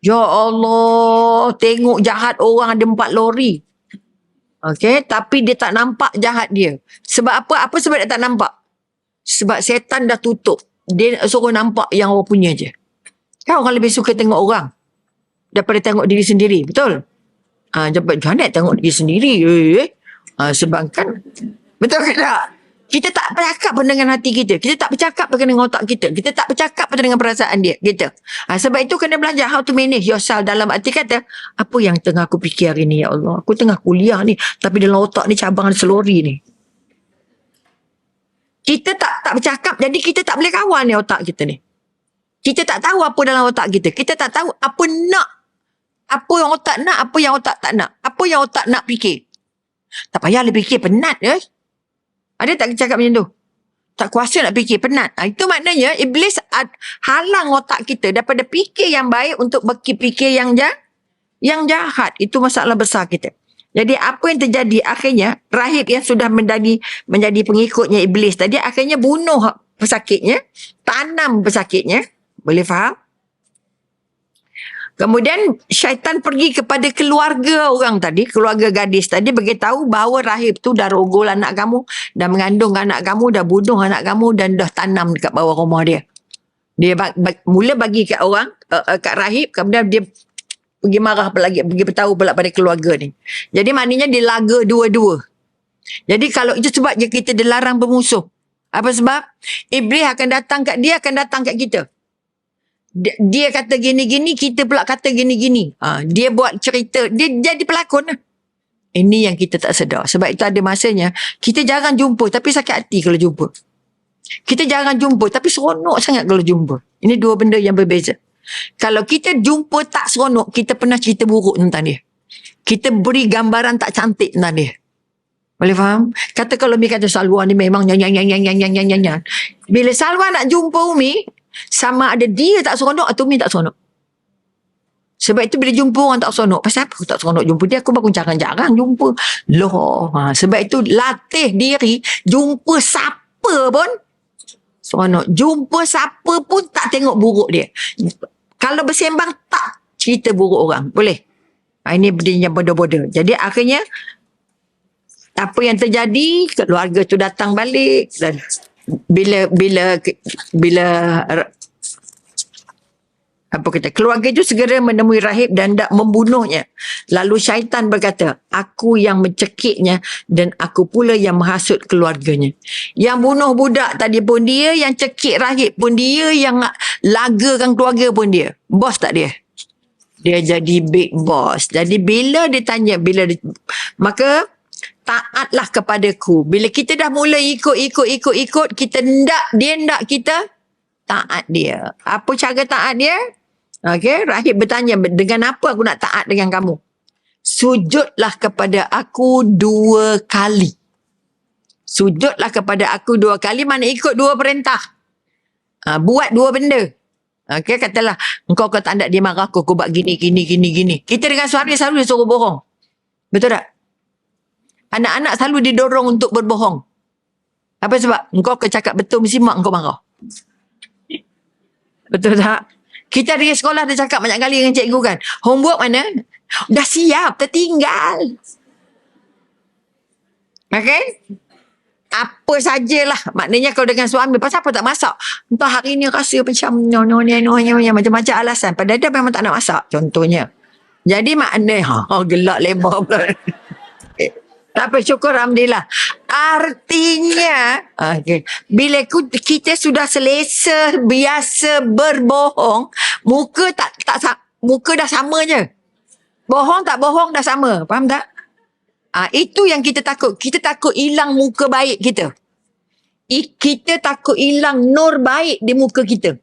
Ya Allah, tengok jahat orang ada 4 lori. Okey, tapi dia tak nampak jahat dia. Sebab apa? Apa sebab dia tak nampak? Sebab syaitan dah tutup. Dia suruh nampak yang orang punya je. Kan orang lebih suka tengok orang daripada tengok diri sendiri. Betul? Jangan nak tengok diri sendiri. Sebab kan, betul ke tak? Kita tak bercakap pun dengan hati kita. Kita tak bercakap pun dengan otak kita. Kita tak bercakap pun dengan perasaan dia. Kita. Sebab itu kena belajar how to manage yourself. Dalam arti kata, apa yang tengah aku fikir hari ni, ya Allah. Aku tengah kuliah ni. Tapi dalam otak ni cabang ada selori ni. Kita tak bercakap. Jadi kita tak boleh kawal ni otak kita ni. Kita tak tahu apa dalam otak kita. Kita tak tahu apa nak. Apa yang otak nak, apa yang otak tak nak. Apa yang otak nak fikir. Tak payah lebih fikir, penat je. Ada tak cakap macam tu? Tak kuasa nak fikir, penat. Itu maknanya iblis halang otak kita daripada fikir yang baik untuk berfikir yang jahat. Itu masalah besar kita. Jadi apa yang terjadi akhirnya, rahib yang sudah menjadi pengikutnya iblis tadi, akhirnya bunuh pesakitnya, tanam pesakitnya. Boleh faham? Kemudian syaitan pergi kepada keluarga orang tadi, keluarga gadis tadi, beritahu bahawa rahib tu dah rogol anak kamu, dah mengandung anak kamu, dah bunuh anak kamu dan dah tanam dekat bawah rumah dia. Dia mula bagi kat orang, kat rahib, kemudian dia pergi marah lagi, pergi beritahu pula pada keluarga ni. Jadi maknanya dia laga dua-dua. Jadi kalau itu sebab je kita dilarang bermusuh. Apa sebab? Iblis akan datang kat dia, akan datang kat kita. Dia kata gini-gini, kita pula kata gini-gini. Dia buat cerita, dia jadi pelakon lah. Ini yang kita tak sedar. Sebab itu ada masanya, kita jarang jumpa tapi sakit hati kalau jumpa. Kita jarang jumpa tapi seronok sangat kalau jumpa. Ini dua benda yang berbeza. Kalau kita jumpa tak seronok, kita pernah cerita buruk tentang dia. Kita beri gambaran tak cantik tentang dia. Boleh faham? Kata kalau Umi kata Salwa ni memang nyanyi. Bila Salwa nak jumpa Umi, sama ada dia tak seronok atau Umi tak seronok. Sebab itu bila jumpa orang tak seronok, pasal apa aku tak seronok jumpa dia? Aku baru jarang-jarang jumpa. Loh, sebab itu latih diri, jumpa siapa pun seronok. Jumpa siapa pun tak tengok buruk dia. Kalau bersembang tak cerita buruk orang. Boleh? Ini berdirinya bodoh-bodoh. Jadi akhirnya apa yang terjadi, keluarga tu datang balik dan bila apa kata, keluarga itu segera menemui rahib dan hendak membunuhnya. Lalu syaitan berkata, aku yang mencekiknya dan aku pula yang menghasut keluarganya. Yang bunuh budak tadi pun dia, yang cekik rahib pun dia, yang lagakan keluarga pun dia. Bos tak dia? Dia jadi big boss. Jadi bila dia tanya, maka taatlah kepadaku. Bila kita dah mula ikut, kita dia ndak kita taat dia. Apa cara taat dia? Okey, rahib bertanya, dengan apa aku nak taat dengan kamu? Sujudlah kepada aku 2 kali. Sujudlah kepada aku 2 kali, mana ikut 2 perintah. Buat 2 benda. Okey, katalah, engkau tak nak dia marah aku buat gini. Kita dengan suami selalu disuruh bohong. Betul tak? Anak-anak selalu didorong untuk berbohong. Apa sebab? Engkau cakap betul, mesti mak engkau marah. Betul tak? Kita dari sekolah dah cakap banyak kali dengan cikgu kan. Homework mana? Dah siap, tertinggal. Okay? Apa sajalah. Maknanya kalau dengan suami, pasal apa tak masak? Entah hari ni rasa macam macam-macam alasan. Padahal dia memang tak nak masak. Contohnya. Jadi maknanya, gelak lebar pula. Tapi syukur Alhamdulillah. Artinya, bila kita sudah selesa, biasa berbohong, muka muka dah sama je. Bohong tak bohong dah sama. Faham tak? Itu yang kita takut. Kita takut hilang muka baik kita. Kita takut hilang nur baik di muka kita.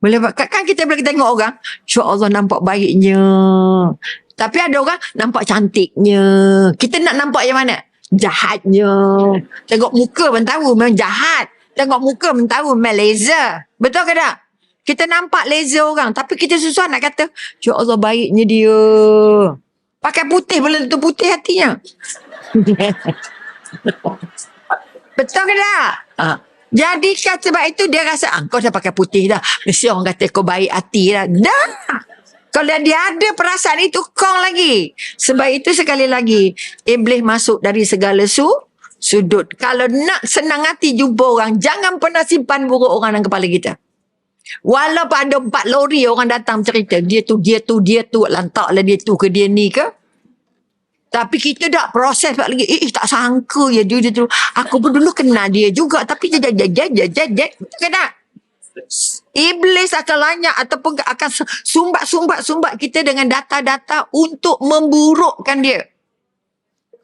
Boleh kan kita boleh tengok orang, Insya Allah nampak baiknya. Tapi ada orang nampak cantiknya. Kita nak nampak yang mana? Jahatnya. Tengok muka pun tahu memang jahat. Tengok muka pun tahu memang laser. Betul ke tak? Kita nampak laser orang. Tapi kita susah nak kata, Ya Allah baiknya dia. Pakai putih belum tentu putih hatinya. Betul ke tak? Jadi sebab itu dia rasa, kau dah pakai putih dah. Mesti orang kata kau baik hati dah. Dah. Kalau dia ada perasaan itu, kong lagi. Sebab itu sekali lagi, iblis masuk dari segala sudut. Kalau nak senang hati jumpa orang, jangan pernah simpan buruk orang dalam kepala kita. Walaupun ada 4 lori orang datang cerita, dia tu, lantaklah dia tu ke dia ni ke. Tapi kita dah proses lagi. Tak sangka ya dia tu. Aku pun dulu kenal dia juga. Tapi kena. Iblis akan lanyak ataupun akan sumbat kita dengan data-data untuk memburukkan dia.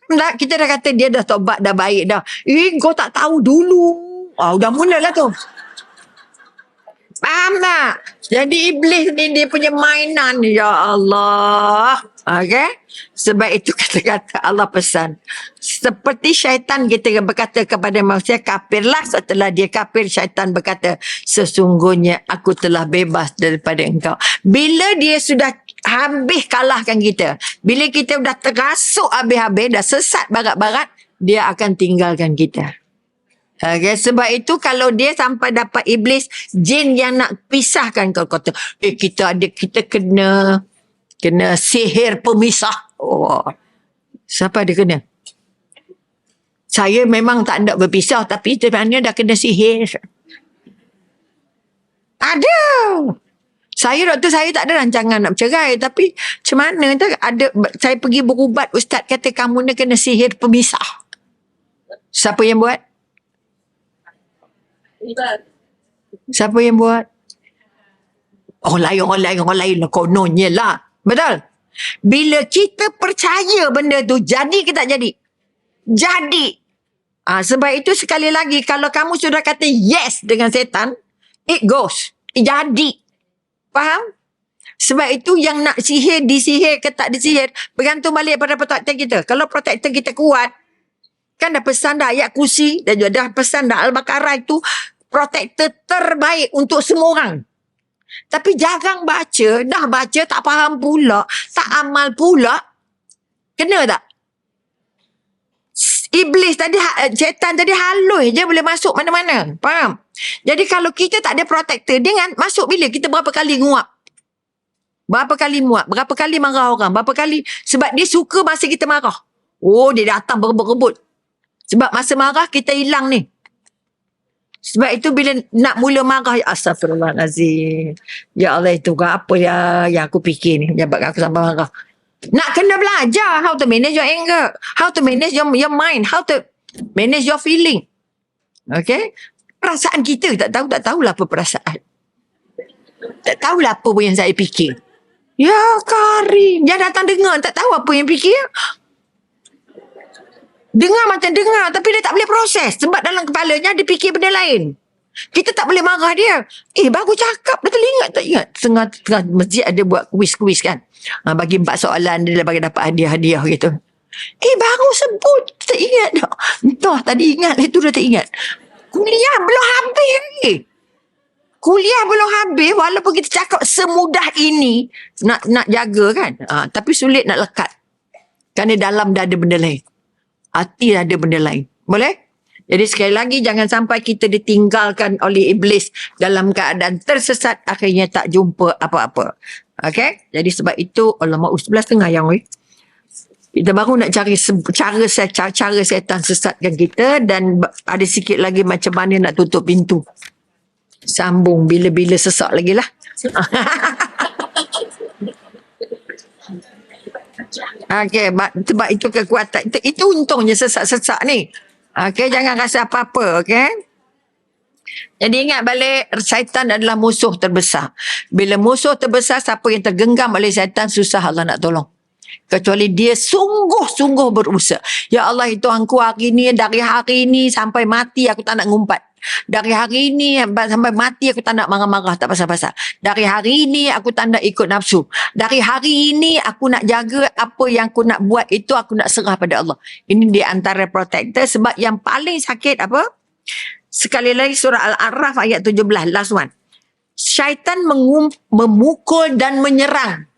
Tak, kita dah kata dia dah tobat, dah baik dah. Kau tak tahu dulu. Dah mulalah tu. Faham tak? Jadi iblis ni dia punya mainan. Ya Allah. Okay? Sebab itu kata-kata Allah pesan. Seperti syaitan kita berkata kepada manusia, kafirlah. Setelah dia kafir, syaitan berkata, sesungguhnya aku telah bebas daripada engkau. Bila dia sudah habis kalahkan kita, bila kita dah terasuk habis-habis, dah sesat barat-barat, dia akan tinggalkan kita. Okay, sebab itu kalau dia sampai dapat iblis, jin yang nak pisahkan, kau kata, kita kena sihir pemisah. Siapa dia kena? Saya memang tak nak berpisah, tapi sebenarnya dah kena sihir. Ada. Doktor saya tak ada rancangan nak bercerai, tapi macam mana tak ada, saya pergi berubat, ustaz kata kamu ni kena sihir pemisah. Siapa yang buat? Siapa yang buat? Orang lain lah, kononnya lah. Betul? Bila kita percaya benda tu, jadi ke tak jadi? Jadi. Sebab itu sekali lagi, kalau kamu sudah kata yes dengan setan, it goes. Jadi. Faham? Sebab itu yang nak sihir, disihir ke tak disihir, bergantung balik pada protektor kita. Kalau protektor kita kuat, kan dah pesan dah ayat kursi, dan juga dah pesan dah Al-Baqarah itu, protektor terbaik untuk semua orang. Tapi jarang baca, dah baca tak faham pula, tak amal pula. Kena tak? Iblis tadi, syaitan tadi halus je boleh masuk mana-mana. Faham? Jadi kalau kita tak ada protektor, dia masuk bila kita berapa kali nguap. Berapa kali muak, berapa kali marah orang, berapa kali, sebab dia suka masa kita marah. Dia datang berebut-rebut. Sebab masa marah kita hilang ni. Sebab itu bila nak mula marah, astagfirullahalazim. Ya Allah, itu kan apa yang aku fikir ni, jabat aku sampai marah. Nak kena belajar how to manage your anger, how to manage your mind, how to manage your feeling. Okay? Perasaan kita tak tahulah apa perasaan. Tak tahulah apa yang saya fikir. Ya Karim, dia datang dengar, tak tahu apa yang fikir. Dengar macam dengar, tapi dia tak boleh proses. Sebab dalam kepalanya dia fikir benda lain. Kita tak boleh marah dia. Baru cakap, dah teringat tak ingat. Tengah masjid ada buat kuis-kuis kan. Bagi 4 soalan, dia bagi dapat hadiah-hadiah gitu. Baru sebut, tak ingat dah. Entah, tadi ingat, itu dah tak ingat. Kuliah belum habis lagi. Kuliah belum habis, walaupun kita cakap semudah ini, nak jaga kan. Tapi sulit nak lekat. Kerana dalam dah ada benda lain. Hati dah ada benda lain. Boleh? Jadi sekali lagi, jangan sampai kita ditinggalkan oleh iblis dalam keadaan tersesat, akhirnya tak jumpa apa-apa. Okay? Jadi sebab itu, alamak, 11.30 yang kita baru nak cari cara setan sesatkan kita, dan ada sikit lagi macam mana nak tutup pintu. Sambung bila-bila sesak lagi lah. Okay, sebab itu kekuatan. Itu untungnya sesak-sesak ni. Okay, jangan rasa apa-apa, okay. Jadi ingat balik, syaitan adalah musuh terbesar. Bila musuh terbesar, siapa yang tergenggam oleh syaitan, susah Allah nak tolong. kecuali dia sungguh-sungguh berusaha. Ya Allah, itu Tuhanku, hari ni, dari hari ni sampai mati aku tak nak ngumpat. Dari hari ini sampai mati aku tak nak marah-marah tak pasal-pasal. Dari hari ini aku tak nak ikut nafsu. Dari hari ini aku nak jaga apa yang aku nak buat itu, aku nak serah pada Allah. Ini di antara protector. Sebab yang paling sakit apa? Sekali lagi surah Al-A'raf ayat 17, last one. Syaitan memukul dan menyerang.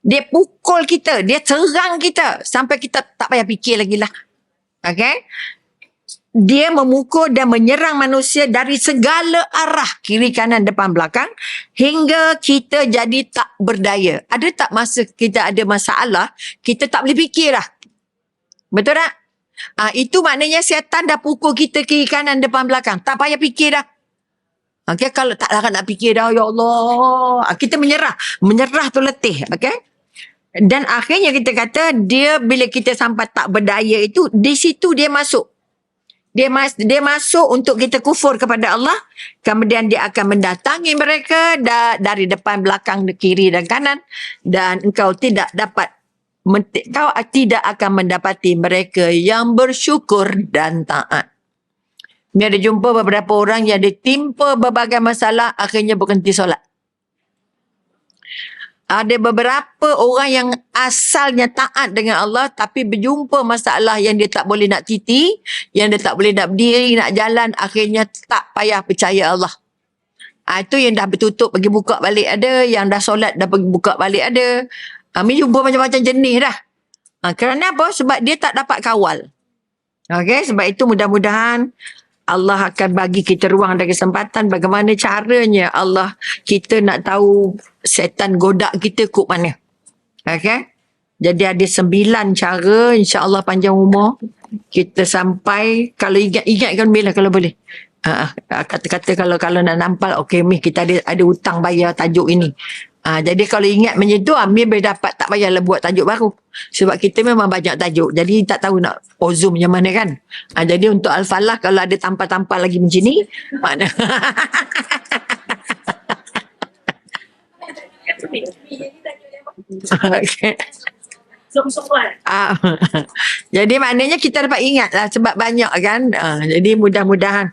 Dia pukul kita, dia serang kita sampai kita tak payah fikir lagi lah. Okay? Dia memukul dan menyerang manusia dari segala arah, kiri, kanan, depan, belakang, hingga kita jadi tak berdaya. Ada tak masa kita ada masalah, kita tak boleh fikir lah. Betul tak? Itu maknanya syaitan dah pukul kita kiri, kanan, depan, belakang. Tak payah fikir dah. Okay, kalau tak nak fikir dah, ya Allah. Kita menyerah. Menyerah tu letih. Okay? Dan akhirnya kita kata, dia bila kita sampai tak berdaya itu, di situ dia masuk. Dia masuk untuk kita kufur kepada Allah. Kemudian dia akan mendatangi mereka dari depan, belakang, kiri dan kanan. Dan engkau tidak akan mendapati mereka yang bersyukur dan taat. Ni ada jumpa beberapa orang yang ditimpa berbagai masalah, akhirnya berhenti solat. Ada beberapa orang yang asalnya taat dengan Allah tapi berjumpa masalah yang dia tak boleh nak titi, yang dia tak boleh nak berdiri, nak jalan, akhirnya tak payah percaya Allah. Itu yang dah bertutup pergi buka balik ada, yang dah solat dah pergi buka balik ada. Kami jumpa macam-macam jenis dah. Kerana apa? Sebab dia tak dapat kawal. Okay? Sebab itu mudah-mudahan Allah akan bagi kita ruang dan kesempatan bagaimana caranya Allah kita nak tahu setan godak kita kut mana. Okay? Jadi ada 9 cara, insya-Allah panjang umur kita sampai. Kalau ingatkan bila kalau boleh. Kata-kata kalau nak nampal, okey Mih kita ada hutang bayar tajuk ini. Jadi kalau ingat macam tu, Amir boleh dapat, tak payahlah buat tajuk baru. Sebab kita memang banyak tajuk. Jadi tak tahu nak zoom macam mana kan. Jadi untuk Al-Falah kalau ada tampal-tampal lagi macam ni, mana? Okay. Jadi maknanya kita dapat ingat lah sebab banyak kan. Jadi mudah-mudahan.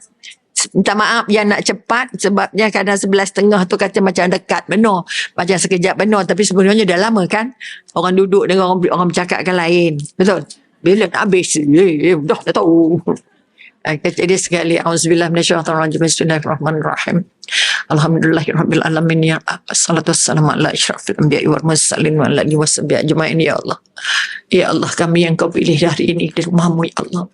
Minta maaf yang nak cepat sebabnya kadang 11.30 tu kata macam dekat benar, macam sekejap benar, tapi sebenarnya dah lama kan orang duduk dengan orang bercakapkan lain. Betul? Bila nak habis dah tahu. Jadi sekali auzubillah minasyaitonirrajim, bismillahirrahmanirrahim, alhamdulillahirabbil alamin, ya salatu wassalamu ala asyrafil anbiya'i wal mursalin wa ala alihi washabihi ajmain. Ya Allah, ya Allah, kami yang kau pilih hari ini di rumahmu ya Allah.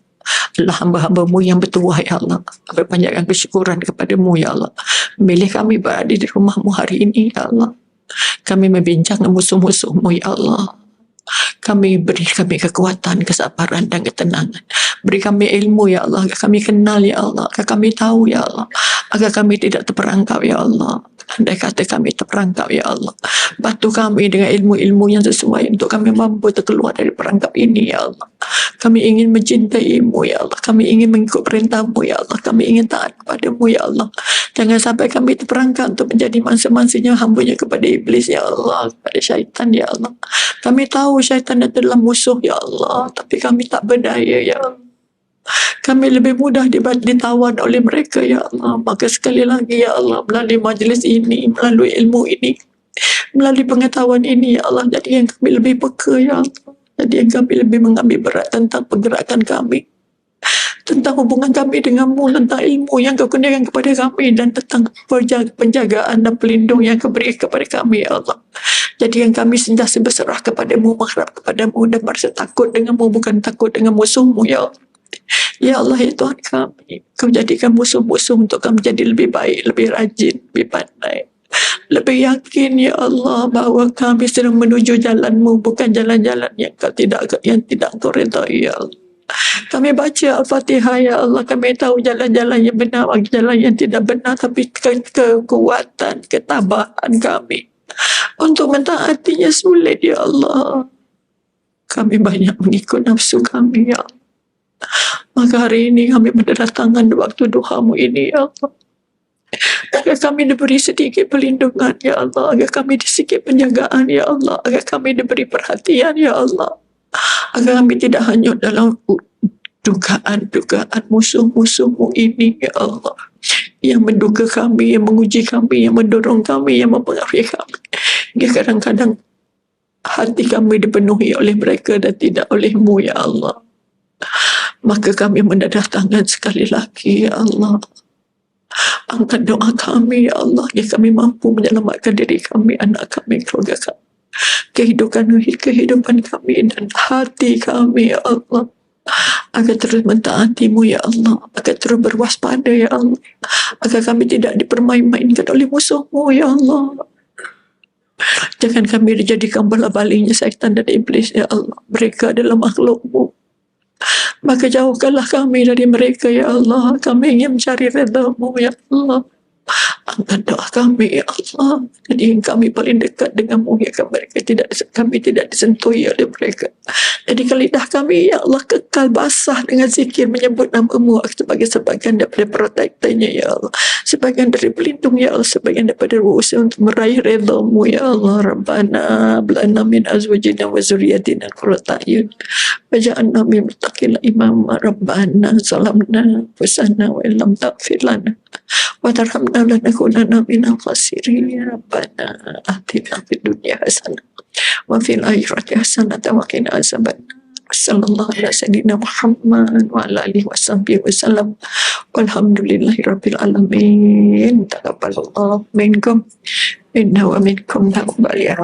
Allah, hamba-hambamu yang bertuah ya Allah, berpanjatkan kesyukuran kepadamu ya Allah. Milih kami berada di rumahmu hari ini ya Allah. Kami membincang musuh-musuhmu ya Allah. Beri kami kekuatan, kesabaran dan ketenangan. Beri kami ilmu ya Allah, agar kami kenal ya Allah, agar kami tahu ya Allah, agar kami tidak terperangkap ya Allah. Andai kata kami terperangkap ya Allah, bantu kami dengan ilmu-ilmu yang sesuai untuk kami mampu terkeluar dari perangkap ini ya Allah. Kami ingin mencintaimu ya Allah, kami ingin mengikut perintahmu ya Allah, kami ingin taat kepadamu ya Allah. Jangan sampai kami terperangkap untuk menjadi mangsa-mangsinya, hambanya kepada iblis ya Allah, kepada syaitan ya Allah. Kami tahu syaitan adalah musuh ya Allah, tapi kami tak berdaya ya Allah. Kami lebih mudah ditawan oleh mereka ya Allah. Maka sekali lagi ya Allah, melalui majlis ini, melalui ilmu ini, melalui pengetahuan ini ya Allah, jadikan kami lebih peka ya Allah. Jadikan kami lebih mengambil berat tentang pergerakan kami, tentang hubungan kami denganmu, tentang ilmu yang kau kurniakan kepada kami, dan tentang penjagaan dan pelindung yang kau beri kepada kami ya Allah. Jadikan kami sentiasa berserah kepadamu, mengharap kepadamu, dan merasa takut denganmu, bukan takut dengan musuhmu ya Allah. Ya Allah, ya Tuhan kami, kau jadikan musuh-musuh untuk kami jadi lebih baik, lebih rajin, lebih pandai, lebih yakin ya Allah bahawa kami sedang menuju jalanmu, bukan jalan-jalan yang tidak kau redai ya Allah. Kami baca Al-Fatihah ya Allah, kami tahu jalan-jalan yang benar, jalan yang tidak benar, tapi kekuatan, ketabahan kami untuk mentaatinya sulit ya Allah. Kami banyak mengikut nafsu kami ya Allah. Maka hari ini kami berdatangan di waktu duhamu ini ya Allah. Agar kami diberi sedikit perlindungan, Ya Allah. Agar kami sedikit penjagaan, Ya Allah. Agar kami diberi perhatian, Ya Allah. Agar kami tidak hanyut dalam dugaan-dugaan musuh-musuhmu ini, Ya Allah. Yang menduga kami, yang menguji kami, yang mendorong kami, yang mempengaruhi kami. Hingga kadang-kadang hati kami dipenuhi oleh mereka dan tidak oleh-Mu, Ya Allah. Maka kami mendadah tangan sekali lagi, Ya Allah. Angkat doa kami, Ya Allah, agar kami mampu menyelamatkan diri kami, anak kami, keluarga kami, kehidupan kami dan hati kami, Ya Allah. Agar terus mentaati-Mu, Ya Allah. Agar terus berwaspada, Ya Allah. Agar kami tidak dipermain-mainkan oleh musuh-Mu, Ya Allah. Jangan kami dijadikan bola balinya syaitan dan iblis, Ya Allah. Mereka adalah makhluk-Mu. Maka jauhkanlah kami dari mereka, Ya Allah. Kami ingin mencari redha-Mu, Ya Allah. Angkat doa kami, Ya Allah. Jadi kami paling dekat dengan-Mu, ya kan, kami tidak disentuhi oleh mereka. Jadi lidah kami, Ya Allah, kekal basah dengan zikir menyebut nama-Mu sebagai sebagian daripada protektornya, Ya Allah. Sebagian dari pelindung, Ya Allah. Sebagian daripada usaha untuk meraih redha-Mu, Ya Allah. Rabbana blana min azwajina wa zuriyatina qurrata a'yun waj'alna lil muttaqina imama. Rabbana zalamna anfusana wa illam taghfir lana wa tarhamna lanakunanna minal khasirin. Rabbana atina fid dunya hasanah wa fil akhirati hasanah wa qina azabannar. Sallallahu ala sayyidina Muhammad wa ala alihi washabbihi wasallam. Walhamdulillahi rabbil alamin. Taqabbalallahu minkum innahu wa minkum taqabbal ya.